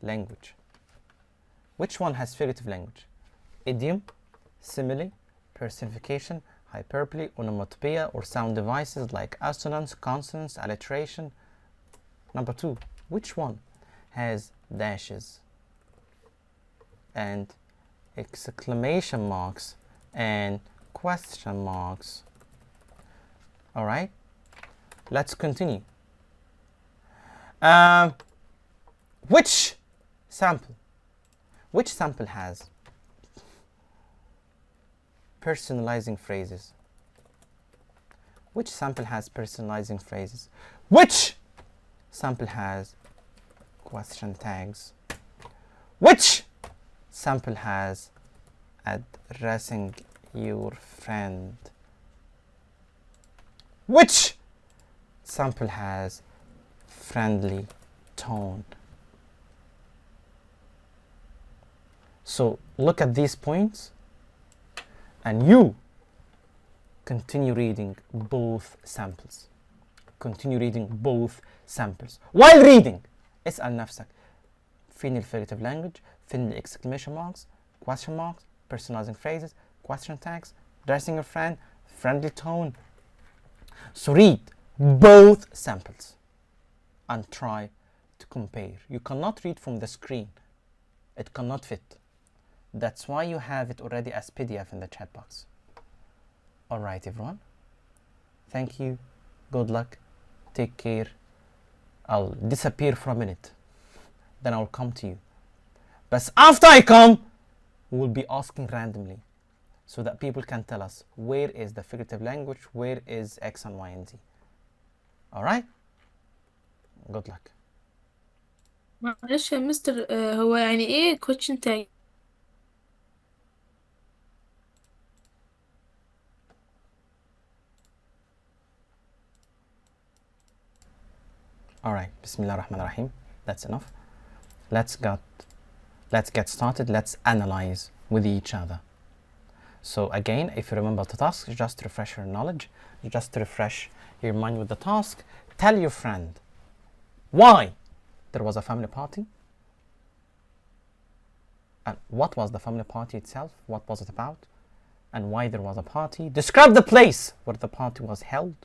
language? Which one has figurative language? Idiom, simile, personification, hyperbole, onomatopoeia, or sound devices like assonance, consonants, alliteration. Number 2, which one has dashes and exclamation marks and question marks? All right, let's continue. Which sample has personalizing phrases? Which sample has personalizing phrases? Which sample has question tags? Which sample has addressing your friend? Which sample has friendly tone? So look at these points and you continue reading both samples. Continue reading both samples. While reading, اسأل نفسك فين الفigurative language, فين exclamation marks, question marks, personalizing phrases, question tags, addressing your friend, friendly tone. So read both samples and try to compare. You cannot read from the screen. It cannot fit. That's why you have it already as PDF in the chat box. All right, everyone. Thank you. Good luck. Take care. I'll disappear for a minute. Then I'll come to you. But after I come, we'll be asking randomly so that people can tell us where is the figurative language, where is X and Y and Z. All right? Good luck. معلش يا مستر، هو يعني ايه question tag؟ All right, Bismillah ar-Rahman ar-Rahim. That's enough. Let's get started. Let's analyze with each other. So again, if you remember the task, just refresh your knowledge, just refresh your mind with the task. Tell your friend why there was a family party, and what was the family party itself, what was it about, and why there was a party. Describe the place where the party was held,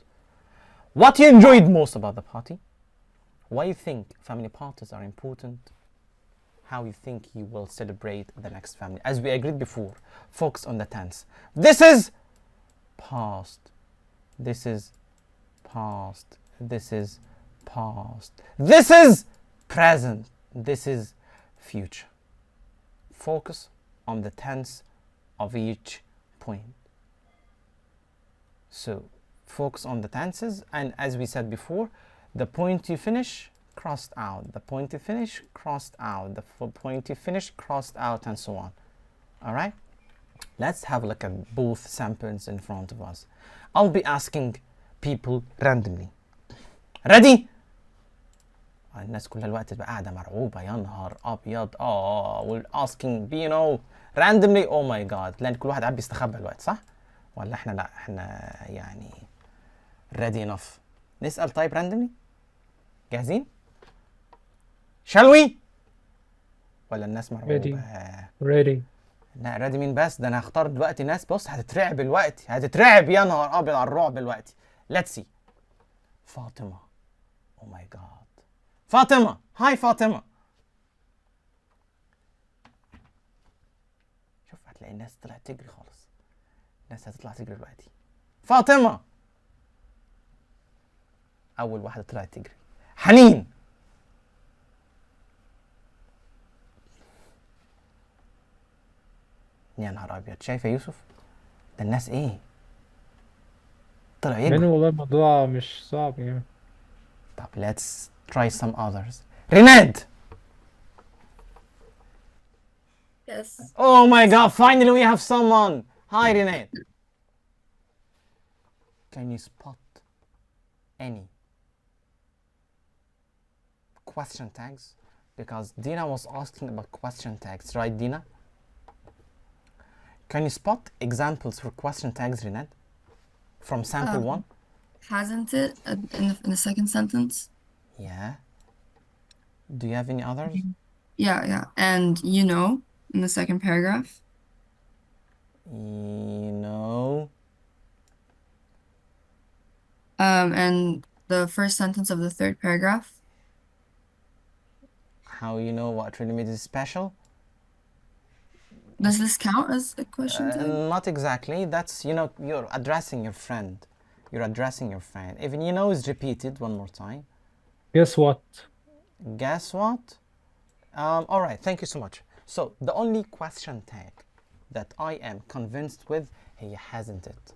what you enjoyed most about the party, why you think family parties are important, how you think you will celebrate the next family. As we agreed before, focus on the tense. This is past, this is past, this is past, this is present, this is future. focus on the tense of each point. So focus on the tenses, and as we said before, the point you finish, crossed out, the point you finish, crossed out, the point you finish, crossed out, and so on. All right? Let's have a look at both samples in front of us. I'll be asking people randomly. Ready? الناس كلها الوقت تبقى قاعدة مرعوبة يا نهار أبيض. we're asking you know randomly. oh my god، لأن كل واحد قاعد بيستخبى الوقت، صح؟ ولا احنا لا احنا يعني ready enough. نسأل طيب randomly. جاهزين؟ shall we؟ ولا الناس مرعوبة؟ ready. لا ready مين بس؟ ده انا هختار دلوقتي ناس بص هتترعب الوقت، هتترعب يا نهار أبيض على الرعب الوقت. let's see. فاطمة. oh my god. فاطمة. هاي فاطمة. شوف هتلاقي الناس طلعت تجري خالص. الناس هتطلع تجري دلوقتي. فاطمة. أول واحدة طلعت تجري. حنين. يا نهار أبيض، شايف يا يوسف؟ ده الناس إيه؟ طلعوا يعني يجروا. والله الموضوع مش صعب يعني. طب let's try some others. ريناد. Yes. Oh my god, finally we have someone. Hi Renee. Can you spot any question tags? Because Dina was asking about question tags, right Dina? Can you spot examples for question tags, Renee? From sample one? Hasn't it in the second sentence? Yeah. Do you have any others? Yeah. And you know, in the second paragraph. You know. And the first sentence of the third paragraph. How you know what really made it special? Does this count as a question tag? Not exactly. That's, you know, you're addressing your friend. You're addressing your friend. Even you know is repeated one more time. Guess what? Guess what? All right, thank you so much. So the only question tag that I am convinced with, he hasn't it.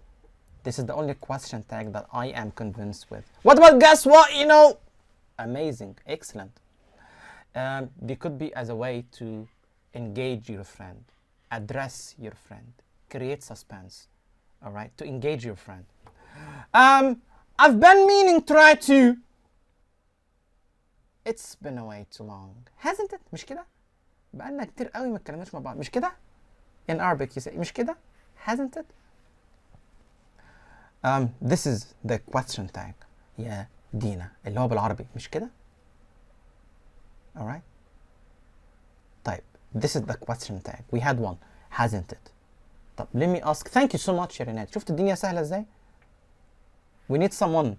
This is the only question tag that I am convinced with. What about guess what? You know, amazing, excellent. They could be as a way to engage your friend, address your friend, create suspense. All right, to engage your friend. I've been meaning to try to. It's been away too long. Hasn't it? مش كده؟ بقالنا كتير قوي ما اتكلمناش مع بعض. مش كده؟ In Arabic you say مش كده؟ Hasn't it? This is the question tag. يا دينا اللي هو بالعربي مش كده؟ Alright. طيب this is the question tag. We had one. Hasn't it? طب let me ask. Thank you so much يا ريناد. شفت الدنيا سهلة ازاي؟ We need someone.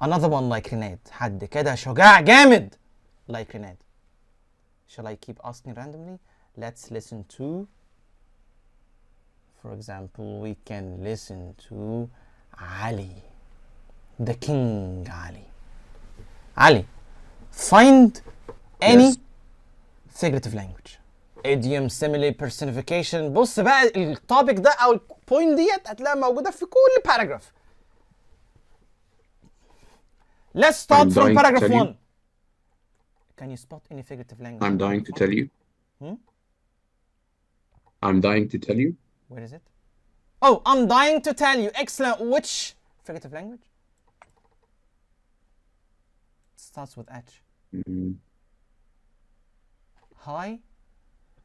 Another one like ريناد. حد كده شجاع جامد like ريناد. Shall I keep asking randomly? Let's listen to, for example, we can listen to Ali. The King Ali. Ali, find any figurative language. Idiom, simile, personification. بص بقى التوبيك ده او البوينت ديت هتلاقيها موجودة في كل paragraph. Let's start from paragraph 1. Can you spot any figurative language? I'm dying to tell you. I'm dying to tell you. Where is it? Oh, I'm dying to tell you. Excellent. Which figurative language? It starts with H. High?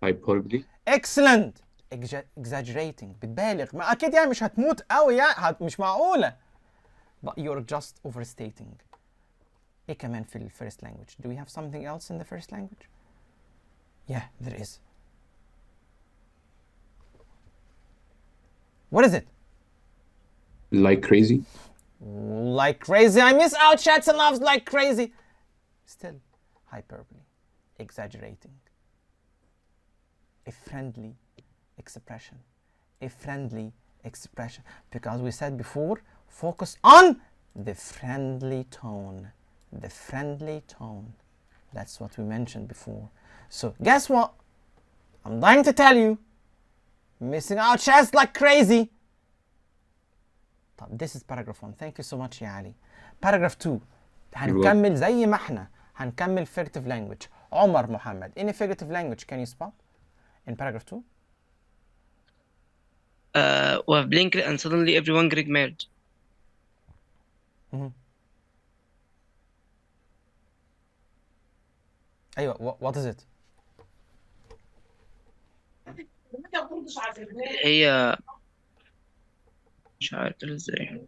Hyperbole. Excellent. Exaggerating. بتبالغ. ما أكيد يعني مش هتموت قوي يعني مش معقولة. But you're just overstating. إيه كمان في ال first language? Do we have something else in the first language? Yeah, there is. What is it? Like crazy. Like crazy. I miss out chats and laughs like crazy. Still, hyperbole. Exaggerating. A friendly expression. A friendly expression. Because we said before, focus on the friendly tone. The friendly tone. That's what we mentioned before. So guess what? I'm dying to tell you. Missing our chance like crazy. طب this is paragraph 1. Thank you so much يا علي. Paragraph 2. هنكمل زي ما احنا. هنكمل figurative language. عمر محمد. Any figurative language can you spot in paragraph 2? We have blinked and suddenly everyone got married. أيوة, what is it? هي مش عارف ازاي.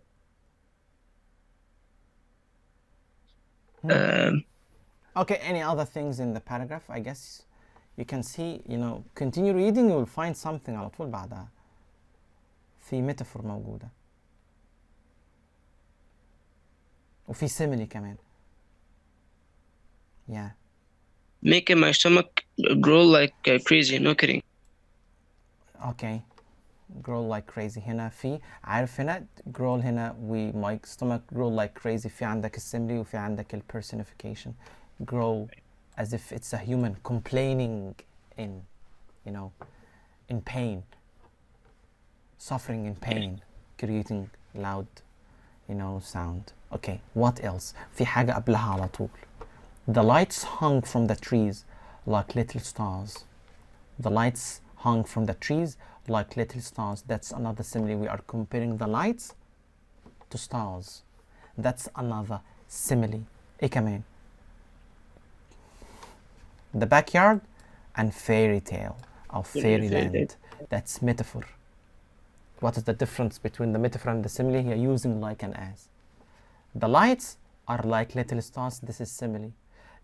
Okay, any other things in the paragraph? I guess you can see, continue reading, you will find something على طول بعدها. في metaphor موجودة. وفي simile كمان. Yeah. Making my stomach grow like crazy, no kidding. Okay. Grow like crazy. هنا في عارف هنا grow هنا my stomach grow like crazy. في عندك الsimile وفي عندك personification. Grow as if it's a human complaining in pain, suffering in pain, creating loud sound. Okay, what else? في حاجة قبلها على طول. The lights hung from the trees like little stars. The lights hung from the trees like little stars. That's another simile. We are comparing the lights to stars. That's another simile. إيه كمان? The backyard and fairy tale or fairyland. That's metaphor. What is the difference between the metaphor and the simile? You're using like and as. The lights are like little stars. This is simile.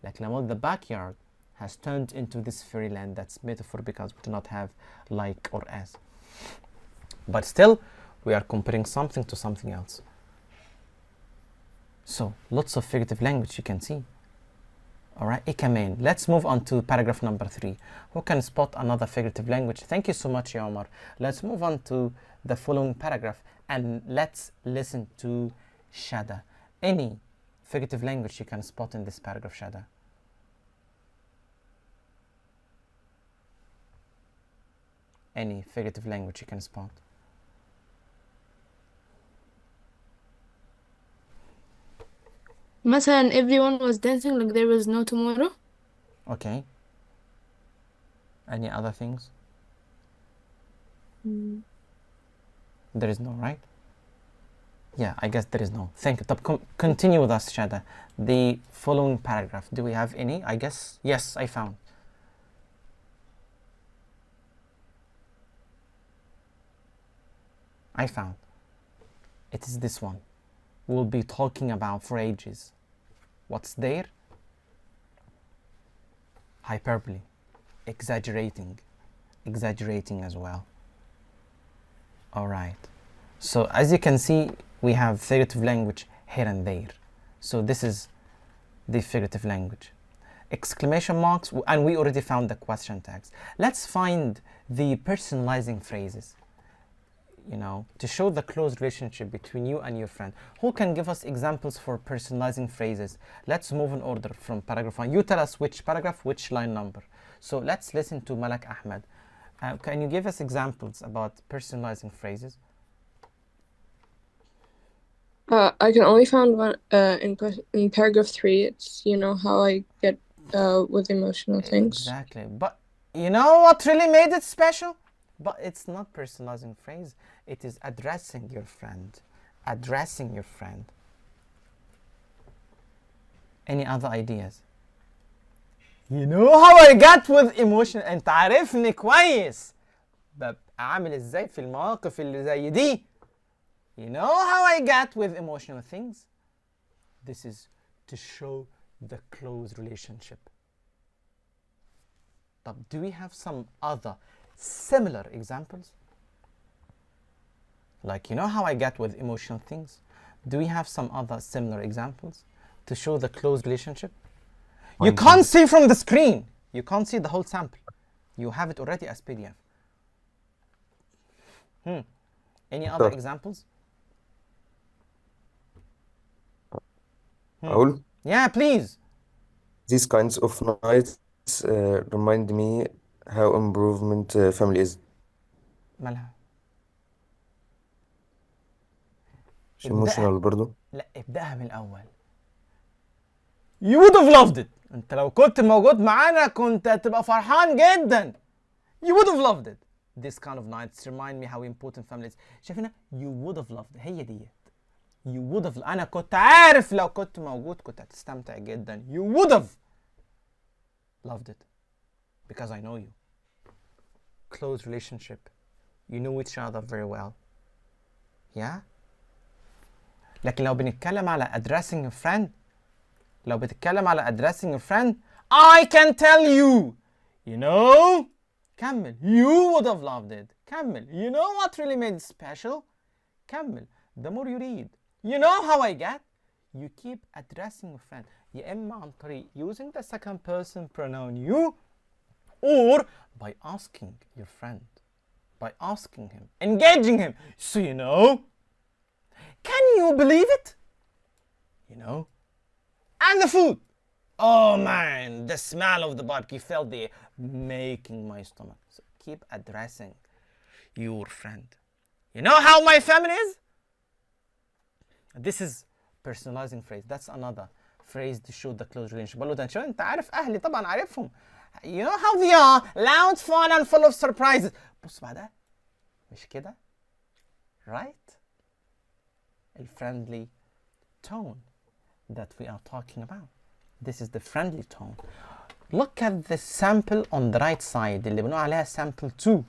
Like the backyard has turned into this fairyland. That's metaphor because we do not have like or as. But still, we are comparing something to something else. So, lots of figurative language you can see. Alright, إيه Let's move on to paragraph number 3. Who can spot another figurative language? Thank you so much, ya Omar. Let's move on to the following paragraph and let's listen to Shada. Any figurative language you can spot in this paragraph, Shada? Any figurative language you can spot? مثلا everyone was dancing like there was no tomorrow. Okay. Any other things? There is no, right? Yeah, I guess there is no. Thank you. Continue with us, Shada. The following paragraph. Do we have any? I guess, yes, I found. It is this one. We'll be talking about for ages. What's there? Hyperbole. Exaggerating as well. Alright. So as you can see, we have figurative language here and there. So this is the figurative language. Exclamation marks, and we already found the question tags. Let's find the personalizing phrases. To show the close relationship between you and your friend. Who can give us examples for personalizing phrases? Let's move in order from paragraph 1. You tell us which paragraph, which line number. So let's listen to Malak Ahmed. Can you give us examples about personalizing phrases? I can only find one in paragraph 3. It's how I get with emotional things. Exactly. But you know what really made it special? But it's not personalizing phrase. It is addressing your friend. Any other ideas? You know how I got with emotion. انت عارفني كويس ببقى عامل ازاي في المواقف اللي زي دي. You know how I got with emotional things? This is to show the close relationship. But do we have some other similar examples? Like, you know how I get with emotional things? Do we have some other similar examples to show the close relationship? You can't see from the screen. You can't see the whole sample. You have it already as PDF. Any other examples? أقول Yeah, please. these kinds of nights remind me how improvement family is مالها؟ مش ابدأها. emotional برضو. لا ابدأها من الأول. You would have loved it. انت لو كنت موجود معانا كنت هتبقى فرحان جدا. You would have loved it. This kind of nights remind me how important family is. شايفين؟ You would have loved it. هي ديت. You would have. أنا كنت عارف لو كنت موجود كنت هتستمتع جدا. You would have loved it because I know you. Close relationship. You know each other very well. Yeah. لكن لو بنتكلم على addressing a friend، لو بتتكلم على addressing a friend I can tell you, you know. كمل. You would have loved it. كمل. You know what really made it special. كمل. The more you read, you know how I get. You keep addressing a friend. يا إما عن طريق using the second person pronoun you, or by asking your friend, by asking him, engaging him. So you know. Can you believe it? You know. And the food. Oh man, the smell of the barbecue felt there, making my stomach. So keep addressing your friend. You know how my family is? This is personalizing phrase. That's another phrase to show the close relationship. بقول له ده انت عارف اهلي طبعا عارفهم. You know how they are, loud, fun and full of surprises. بص بعدها مش كده؟ Right? A friendly tone that we are talking about. This is the friendly tone. Look at the sample on the right side اللي بنقول عليها sample 2.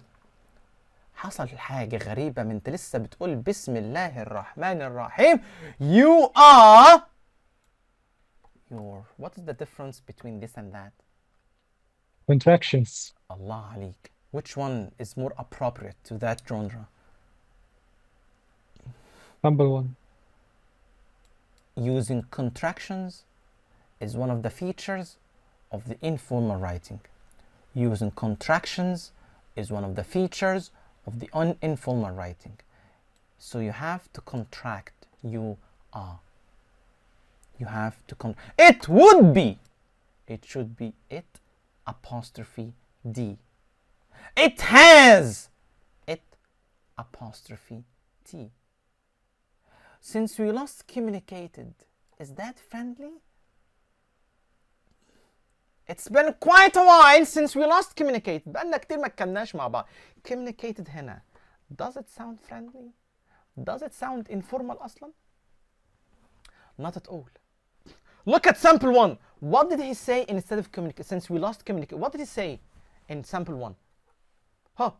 حصل حاجة غريبة من انت لسه بتقول بسم الله الرحمن الرحيم. You are your. What is the difference between this and that? Contractions. Allah عليك. Which one is more appropriate to that genre? Sample 1. Using contractions is one of the features of the informal writing. Using contractions is one of the features of the informal writing. So you have to contract you are. You have to it would be. It should be it apostrophe D. It has. It apostrophe T. Since we last communicated, is that friendly? It's been quite a while since we last communicated. بقالنا كتير ما اتكلمناش مع بعض. Communicated هنا. Does it sound friendly? Does it sound informal أصلا? Not at all. Look at sample 1. What did he say instead of communicate? Since we last communicated, what did he say in sample 1?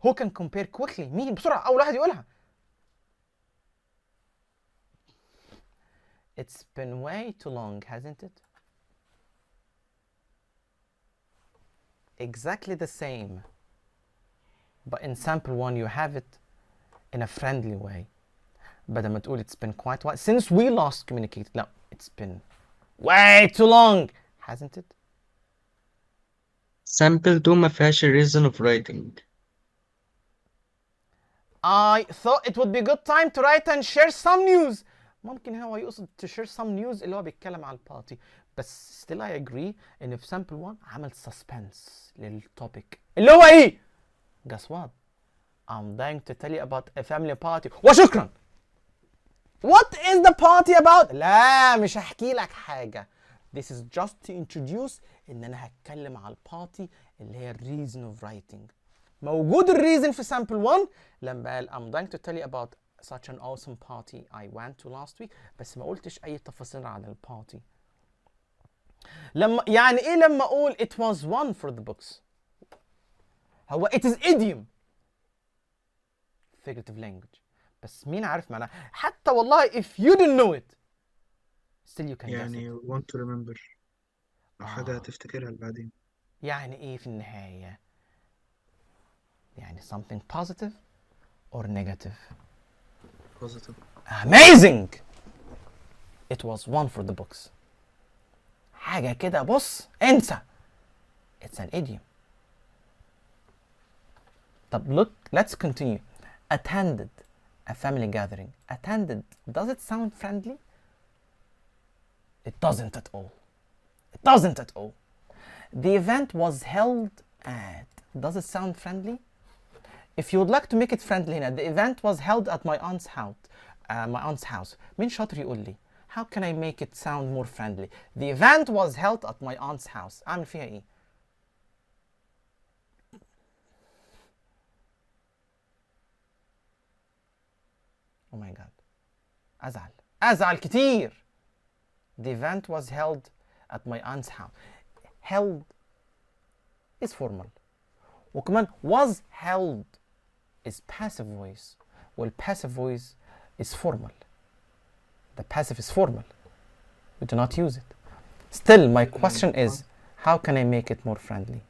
Who can compare quickly? مين بسرعة أول واحد يقولها. It's been way too long, hasn't it? Exactly the same. But in sample 1 you have it in a friendly way. بدل ما تقول it's been quite a while since we last communicated. No, it's been way too long, hasn't it? sample 2 ما فيهاش reason of writing. I thought it would be a good time to write and share some news. ممكن هو يقصد to share some news اللي هو بيتكلم على البارتي. بس still I agree إن في sample 1 عمل suspense للتوبيك اللي هو إيه؟ Guess what? I'm dying to tell you about a family party. وشكرا. What is the party about? لا مش هحكي لك حاجة. This is just to introduce إن أنا هتكلم على البارتي اللي هي reason of writing. موجود الريزن في sample 1 لما قال I'm dying to tell you about such an awesome party I went to last week. بس ما قلتش أي تفاصيل عن البارتي. لما يعني إيه لما أقول it was one for the books؟ هو it is idiom. figurative language. بس مين عارف معناها؟ حتى والله if you didn't know it still you can guess يعني it. want to remember أو حاجة هتفتكرها بعدين. يعني إيه في النهاية؟ يعني something positive or negative? positive. Amazing! It was one for the books. حاجة كده بص انسى. It's an idiom. طب look, let's continue. Attended a family gathering. Attended, does it sound friendly? It doesn't at all. It doesn't at all. The event was held at. Does it sound friendly? If you would like to make it friendly هنا, the event was held at my aunt's house. مين شاطر يقول لي? How can I make it sound more friendly? The event was held at my aunt's house. أعمل فيها إيه؟ Oh my God. أزعل كتير. The event was held at my aunt's house. Held is formal. وكمان was held is passive voice. Well, passive voice is formal. The passive is formal. We do not use it. Still, my question is, how can I make it more friendly?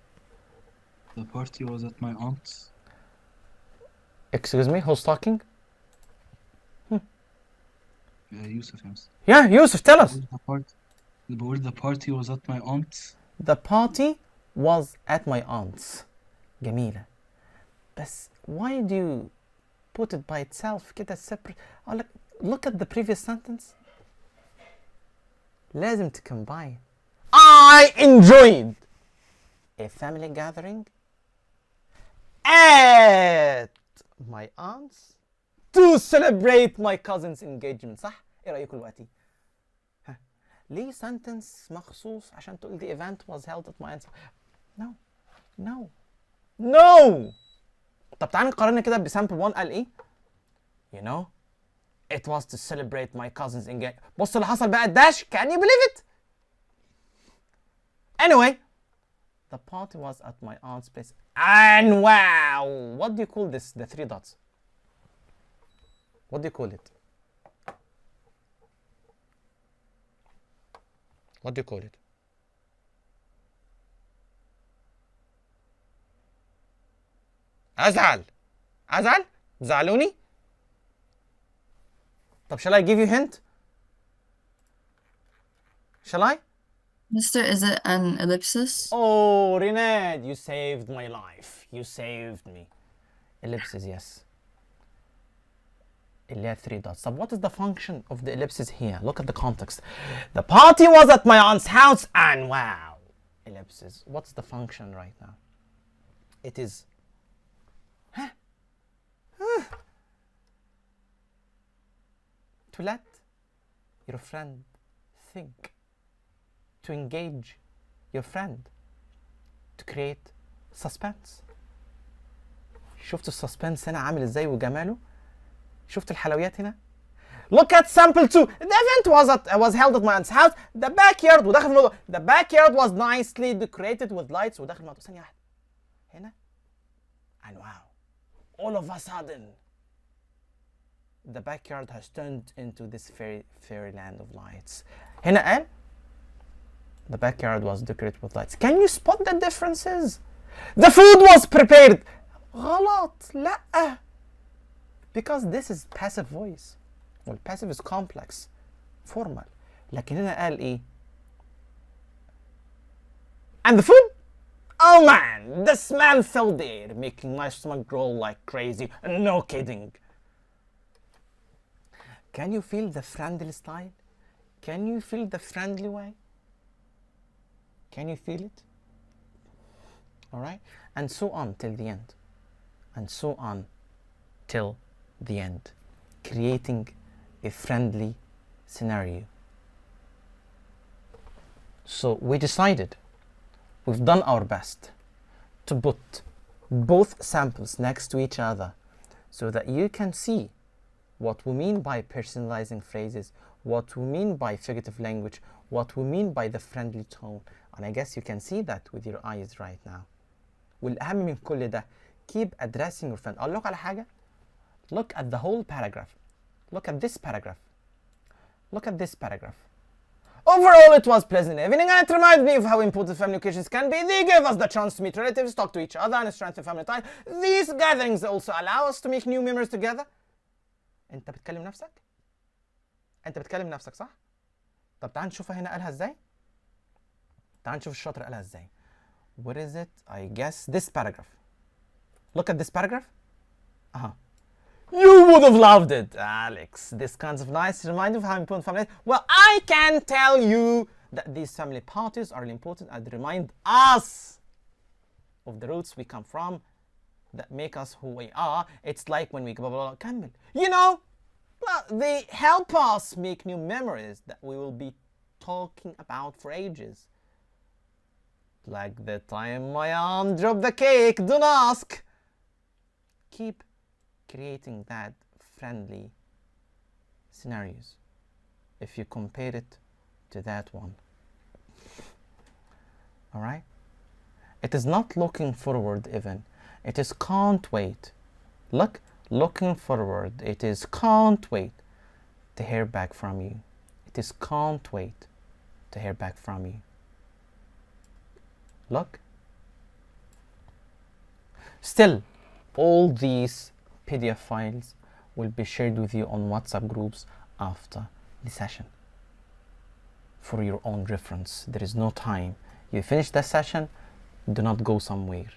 The party was at my aunt's. Excuse me, who's talking? Yusuf, yes. Yeah, Yusuf, tell us. The party was at my aunt's. The party was at my aunt's. جميلة. بس why do you put it by itself كده separate? Oh, look at the previous sentence. لازم to combine. I enjoyed a family gathering at my aunt's to celebrate my cousin's engagement. صح؟ ايه رأيكم دلوقتي؟ ها؟ ليه sentence مخصوص عشان تقول the event was held at my aunt's? No. طب تعالى نقارن كده بسامبل 1 قال ايه؟ You know, it was to celebrate my cousin's engagement. بص اللي حصل بقى الداش. Can you believe it? Anyway, the party was at my aunt's place. And wow, what do you call this? The 3 dots. What do you call it? What do you call it? أزعل زعلوني. طب shall I give you hint? Shall I? Mister, is it an ellipsis? Oh, Renad, you saved my life. You saved me. Ellipsis, yes. اللي هي 3 dots. طب what is the function of the ellipsis here? Look at the context. The party was at my aunt's house and wow. Ellipsis. What's the function right now? It is to let your friend think, to engage your friend, to create suspense. شفت السسبنس هنا عامل ازاي وجماله؟ شفت الحلويات هنا؟ Look at sample 2. The event was held at my aunt's house. The backyard وداخل في الموضوع. The backyard was nicely decorated with lights وداخل الموضوع. ثانية واحدة. هنا and wow. All of a sudden the backyard has turned into this fairyland of lights. هنا قال the backyard was decorated with lights. Can you spot the differences? The food was prepared. غلط. لا. Because this is passive voice. Well, passive is complex, formal. لكن هنا قال ايه؟ And the food? Oh man, the smell filled the air, making my stomach grow like crazy. No kidding. Can you feel the friendly style? Can you feel the friendly way? Can you feel it? All right? And so on till the end. And so on till the end. Creating a friendly scenario. So we decided, we've done our best to put both samples next to each other so that you can see what we mean by personalizing phrases, what we mean by figurative language, what we mean by the friendly tone. And I guess you can see that with your eyes right now. والأهم من كل ده, keep addressing your friend. أقول لك على حاجة. Look at the whole paragraph. Look at this paragraph. Look at this paragraph. Overall, it was pleasant evening, and it reminds me of how important family occasions can be. They gave us the chance to meet relatives, talk to each other, and strengthen family ties. These gatherings also allow us to make new memories together. أنت بتكلم نفسك؟ أنت بتكلم نفسك صح؟ طب تعال نشوفها هنا قالها إزاي؟ تعال نشوف الشاطر قالها إزاي. What is it? I guess this paragraph. Look at this paragraph. You would have loved it, Alex. This kind of nice reminder of how important family is. Well, I can tell you that these family parties are really important and remind us of the roots we come from that make us who we are. It's like when we blah, blah, blah, كمل. You know, they help us make new memories that we will be talking about for ages. Like the time my aunt dropped the cake, don't ask. Keep creating that friendly scenarios if you compare it to that one. All right? It is not looking forward even. It is can't wait. Look, looking forward. It is can't wait to hear back from you. It is can't wait to hear back from you. Look. Still, all these PDF files will be shared with you on WhatsApp groups after the session for your own reference. There is no time. You finish the session, do not go somewhere.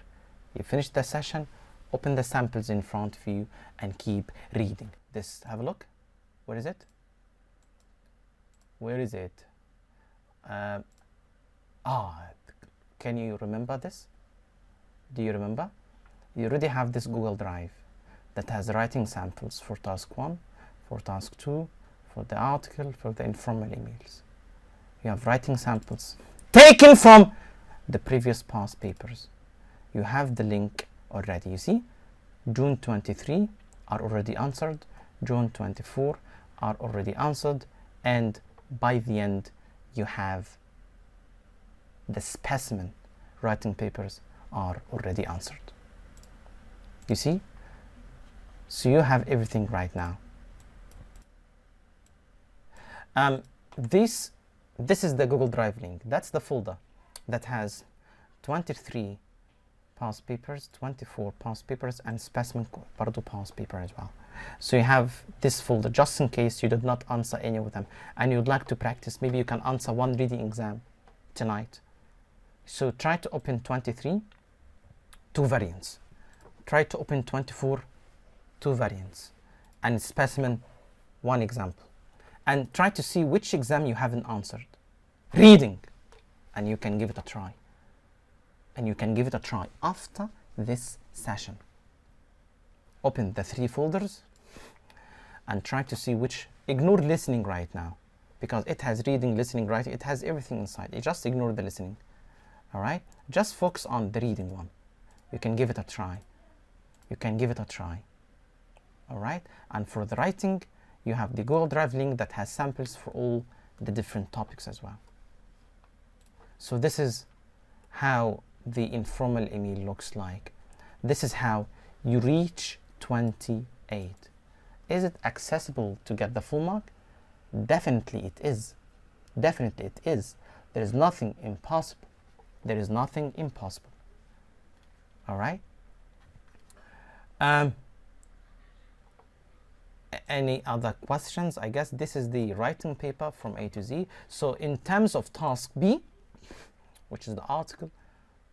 You finish the session, open the samples in front of you and keep reading. This, have a look. Where is it? Where is it? Can you remember this? Do you remember? You already have this Google Drive that has writing samples for task 1, for task 2, for the article, for the informal emails. You have writing samples taken from the previous past papers. You have the link already. You see, June 23 are already answered, June 24 are already answered, and by the end you have the specimen writing papers are already answered. You see? So you have everything right now. This is the Google Drive link. That's the folder that has 23 past papers, 24 past papers, and specimen برضو past paper as well. So you have this folder just in case you did not answer any of them and you'd like to practice. Maybe you can answer one reading exam tonight. So try to open 23, 2 variants. Try to open 24, 2 variants, and specimen 1 example. And try to see which exam you haven't answered. Reading, and you can give it a try. And you can give it a try after this session. Open the 3 folders and try to see which. Ignore listening right now because it has reading, listening, writing. It has everything inside. You just ignore the listening. All right? Just focus on the reading one. You can give it a try. You can give it a try. All right? And for the writing, you have the Google Drive link that has samples for all the different topics as well. So this is how the informal email looks like. This is how you reach 28. Is it accessible to get the full mark? Definitely it is. Definitely it is. There is nothing impossible. There is nothing impossible. All right? Any other questions? I guess this is the writing paper from A to Z. So in terms of task B, which is the article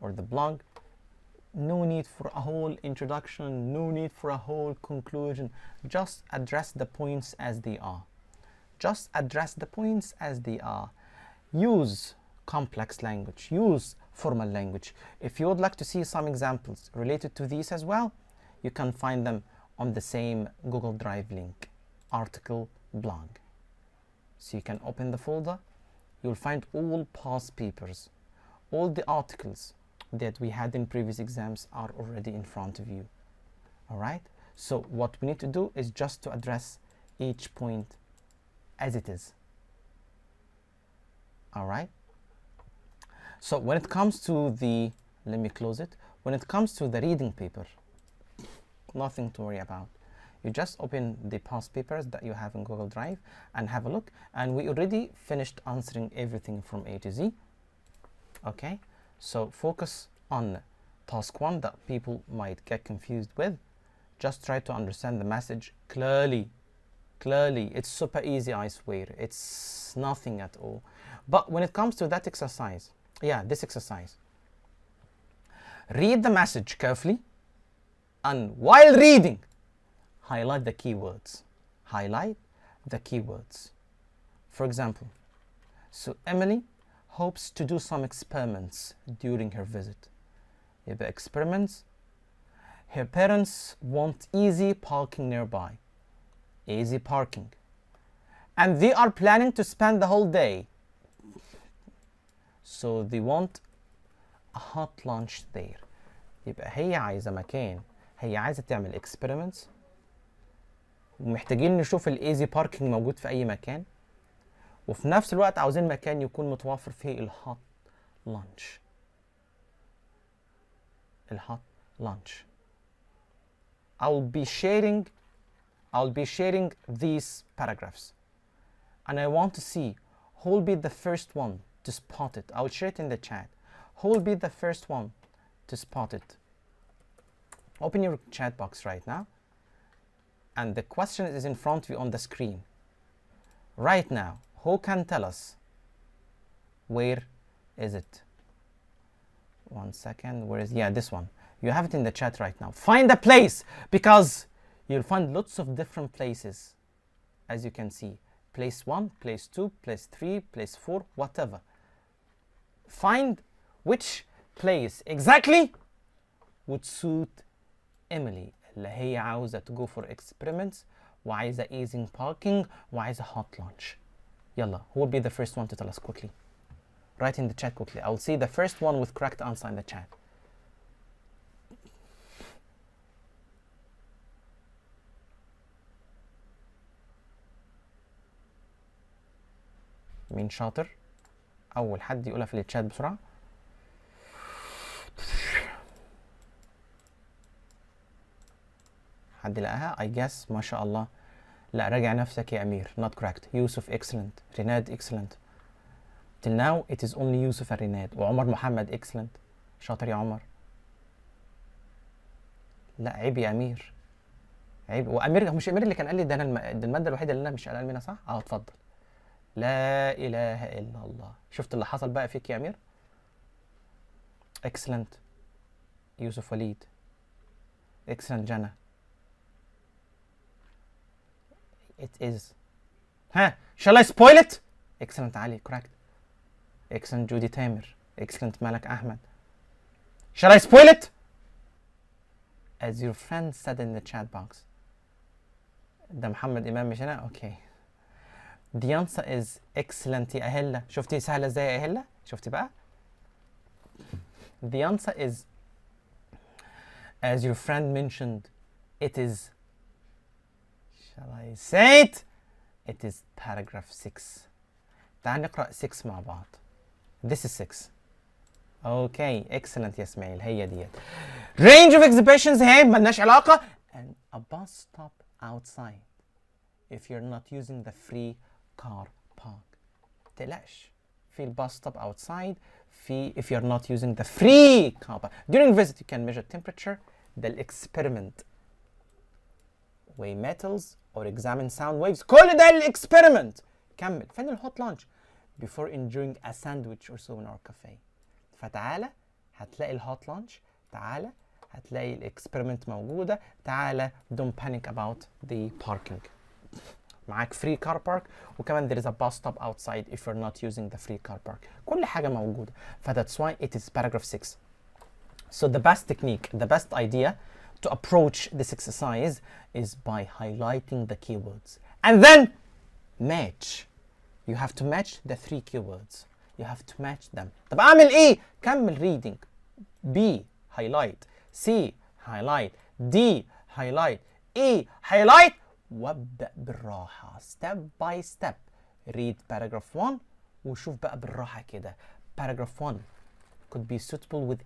or the blog, no need for a whole introduction, no need for a whole conclusion. Just address the points as they are. Just address the points as they are. Use complex language, use formal language. If you would like to see some examples related to these as well, you can find them on the same Google Drive link, article, blog. So you can open the folder, you'll find all past papers, all the articles that we had in previous exams are already in front of you. All right? So what we need to do is just to address each point as it is. All right? So when it comes to the, let me close it. When it comes to the reading paper, nothing to worry about. You just open the past papers that you have in Google Drive and have a look. And we already finished answering everything from A to Z. Okay? So focus on task 1 that people might get confused with. Just try to understand the message clearly. Clearly, it's super easy, I swear. It's nothing at all. But when it comes to that exercise, this exercise, read the message carefully, and while reading, highlight the keywords. Highlight the keywords. For example, so Emily hopes to do some experiments during her visit. يبقى experiments. Her parents want easy parking nearby. Easy parking. And they are planning to spend the whole day. So they want a hot lunch there. يبقى هي عايزة مكان، هي عايزة تعمل experiments، ومحتاجين نشوف الايزي باركينج موجود في أي مكان، وفي نفس الوقت عاوزين مكان يكون متوفر فيه الهوت لانش. الهوت لانش. I'll be sharing these paragraphs, and I want to see who will be the first one to spot it. I'll share it in the chat. Who will be the first one to spot it? Open your chat box right now, and the question is in front of you on the screen. Right now, who can tell us where is it? 1 second, where is, yeah, this one. You have it in the chat right now. Find a place, because you'll find lots of different places, as you can see. Place 1, place 2, place 3, place 4, whatever. Find which place exactly would suit Emily, اللي هي عاوزة to go for experiments, وعايزة easy parking, وعايزة hot lunch. يلا, who will be the first one to tell us quickly? Write in the chat quickly. I'll see the first one with correct answer in the chat. مين شاطر؟ أول حد يقولها في الشات بسرعة. حد لقاها؟ I guess. ما شاء الله. لا، راجع نفسك يا أمير. Not correct. يوسف excellent. ريناد excellent. Till now it is only يوسف and ريناد. وعمر محمد excellent. شاطر يا عمر. لا، عيب يا أمير. عيب. وأمير، مش أمير اللي كان قال لي ده أنا دي المادة الوحيدة اللي أنا مش قلقان منها، صح؟ اتفضل. لا إله إلا الله. شفت اللي حصل بقى فيك يا أمير؟ excellent. يوسف وليد. excellent جنى. It is. ها، shall I spoil it? Excellent علي, correct. Excellent جودي تامر. Excellent ملك أحمد. Shall I spoil it? As your friend said in the chat box. ده محمد إمام مش أنا؟ Okay. The answer is excellent يا أهلة. شفتي سهلة إزاي يا أهلة؟ شفتي بقى؟ The answer is, as your friend mentioned, it is. Shall I say it? It is paragraph 6. تعال نقرأ 6 مع بعض. This is 6. Okay, excellent يا اسماعيل. هي ديت. Range of exhibitions هي ملناش علاقة. And a bus stop outside if you're not using the free car park. تقلقش. في الباص stop outside. في if you're not using the free car park. During visit you can measure temperature. ده experiment. Weigh metals or examine sound waves. كل ده الاكسبيرمنت. كمل. فين الهوت لانش؟ Before enjoying a sandwich or so in our cafe. فتعالى هتلاقي الهوت لانش. تعالى هتلاقي الاكسبيرمنت موجودة. تعالى don't panic about the parking. معاك free car park، وكمان there is a bus stop outside if you're not using the free car park. كل حاجة موجودة. That's why it is paragraph 6. So the best technique, the best idea to approach this exercise is by highlighting the keywords and then match. You have to match the 3 keywords. You have to match them. طب اعمل ايه؟ كمل reading. B highlight, C highlight, D highlight, E highlight. وابدأ بالراحة step by step. read paragraph 1 وشوف بقى بالراحة كده. paragraph 1 could be suitable with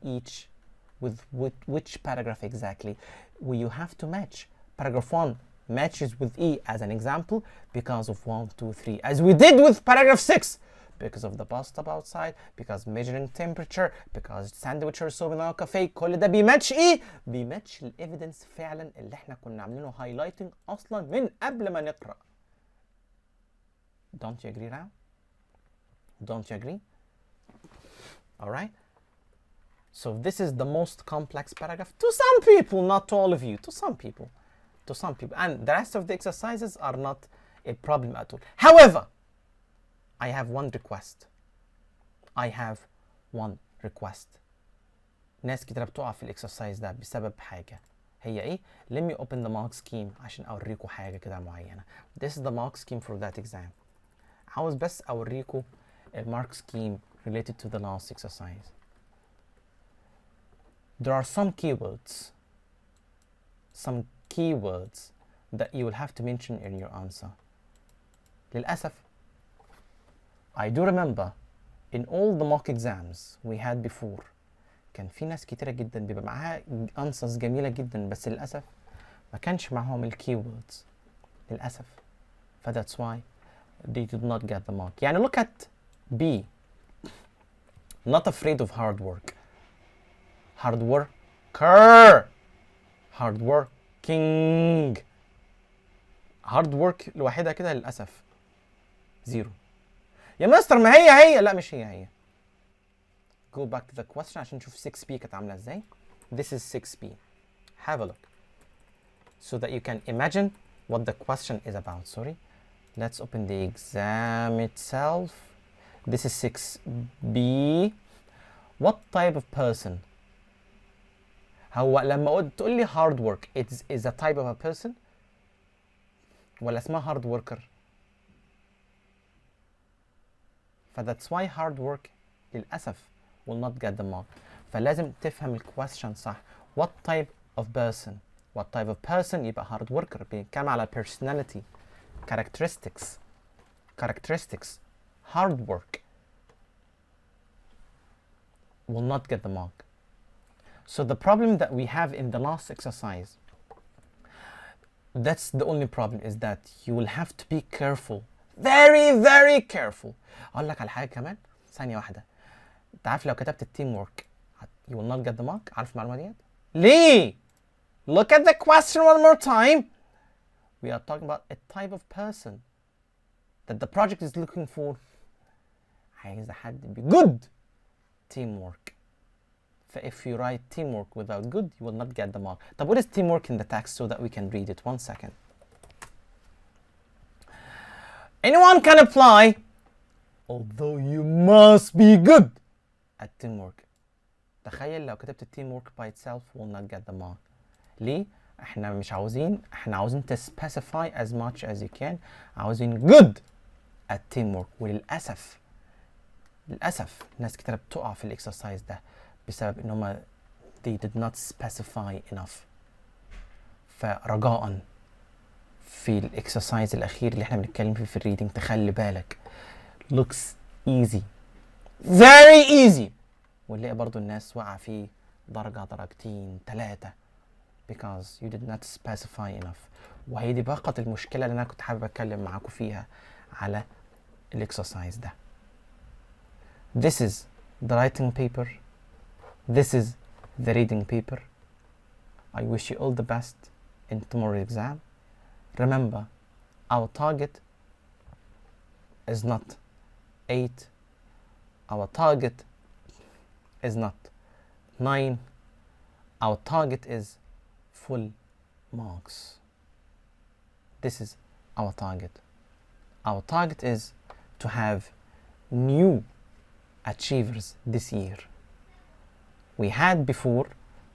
which paragraph exactly. You have to match. Paragraph 1 matches with E as an example because of 1, 2, 3, as we did with paragraph 6, because of the bus stop outside, because measuring temperature, because sandwich or so in our cafe. كل ده بيماتش ايه؟ بيماتش الايفيدنس فعلا اللي احنا كنا عاملينه highlighting اصلا من قبل ما نقرأ. Don't you agree now? Don't you agree? Alright? So this is the most complex paragraph to some people, not to all of you, to some people. To some people. And the rest of the exercises are not a problem at all. However, I have one request. I have one request. ناس كتير بتقع في الاكسرسايز ده بسبب حاجة. هي ايه؟ Let me open the mark scheme عشان اوريكم حاجة كده معينة. This is the mark scheme for that exam. عاوز بس اوريكم المارك scheme related to the last exercise. There are some keywords that you will have to mention in your answer. للأسف I do remember in all the mock exams we had before كان في ناس كتيرة جدا بيبقى معاها answers جميلة جدا بس للأسف ما كانش معاهم keywords للأسف. ف that's why they did not get the mark. يعني look at B. Not afraid of hard work. Hard worker. Hard working. hard work لوحدها كده للأسف 0. يا مستر ما هي لا مش هي. Go back to the question عشان نشوف 6B كانت عاملة ازاي. This is 6B. Have a look so that you can imagine what the question is about. Sorry. Let's open the exam itself. This is 6B. What type of person? هو لما تقول لي hard work is a type of a person ولا اسمها hard worker؟ that's why hard work للأسف will not get the mark. فلازم تفهم الكويستشن صح. What type of person? What type of person يبقى hard worker. بيتكلم على personality, characteristics. Hard work will not get the mark. So the problem that we have in the last exercise, that's the only problem, is that you will have to be careful, very careful. اقول لك على حاجه كمان ثانيه واحده. انت عارف لو كتبت التيم ورك you will not get the mark؟ عارف المعلومه ديت ليه؟ Look at the question one more time. We are talking about a type of person that the project is looking for. عايز حد be good teamwork. If you write teamwork without good, you will not get the mark. طب what is teamwork in the text so that we can read it? 1 second. Anyone can apply, although you must be good at teamwork. تخيل لو كتبت teamwork by itself will not get the mark. ليه؟ احنا مش عاوزين، احنا عاوزين to specify as much as you can. عاوزين good at teamwork. وللأسف ناس كتير بتقع في الاكسرسايز ده بسبب ان هم they did not specify enough. فرجاء في الاكسرسايز الاخير اللي احنا بنتكلم فيه في الريدنج تخلي بالك. looks easy, very easy. ونلاقي برضو الناس وقع فيه درجة درجتين 3 because you did not specify enough. وهي دي فقط المشكلة اللي انا كنت حابب اتكلم معاكم فيها على الاكسرسايز ده. This is the writing paper. This is the reading paper. I wish you all the best in tomorrow's exam. Remember, our target is not 8. Our target is not 9. Our target is full marks. This is our target. Our target is to have new achievers this year. We had before,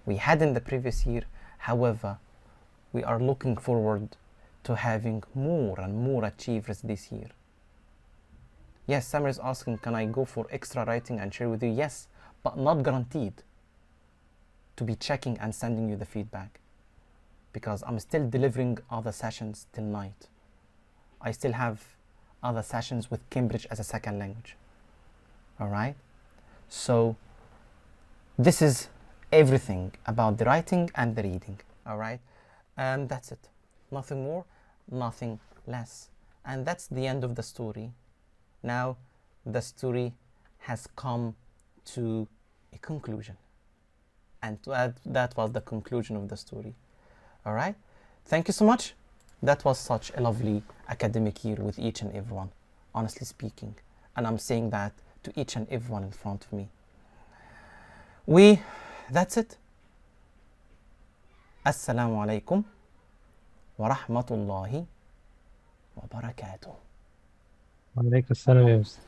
we had in the previous year. However, we are looking forward to having more and more achievers this year. Yes, Samir is asking, can I go for extra writing and share with you? Yes, but not guaranteed to be checking and sending you the feedback because I'm still delivering other sessions till night. I still have other sessions with Cambridge as a second language. All right? So this is everything about the writing and the reading. All right? And that's it. Nothing more, nothing less. And that's the end of the story. Now the story has come to a conclusion. And that was the conclusion of the story. All right? Thank you so much. That was such a lovely academic year with each and everyone, honestly speaking. And I'm saying that to each and everyone in front of me. That's it. Assalamu alaikum wa rahmatullahi wa barakatuh. وعليكم السلام يا مستر.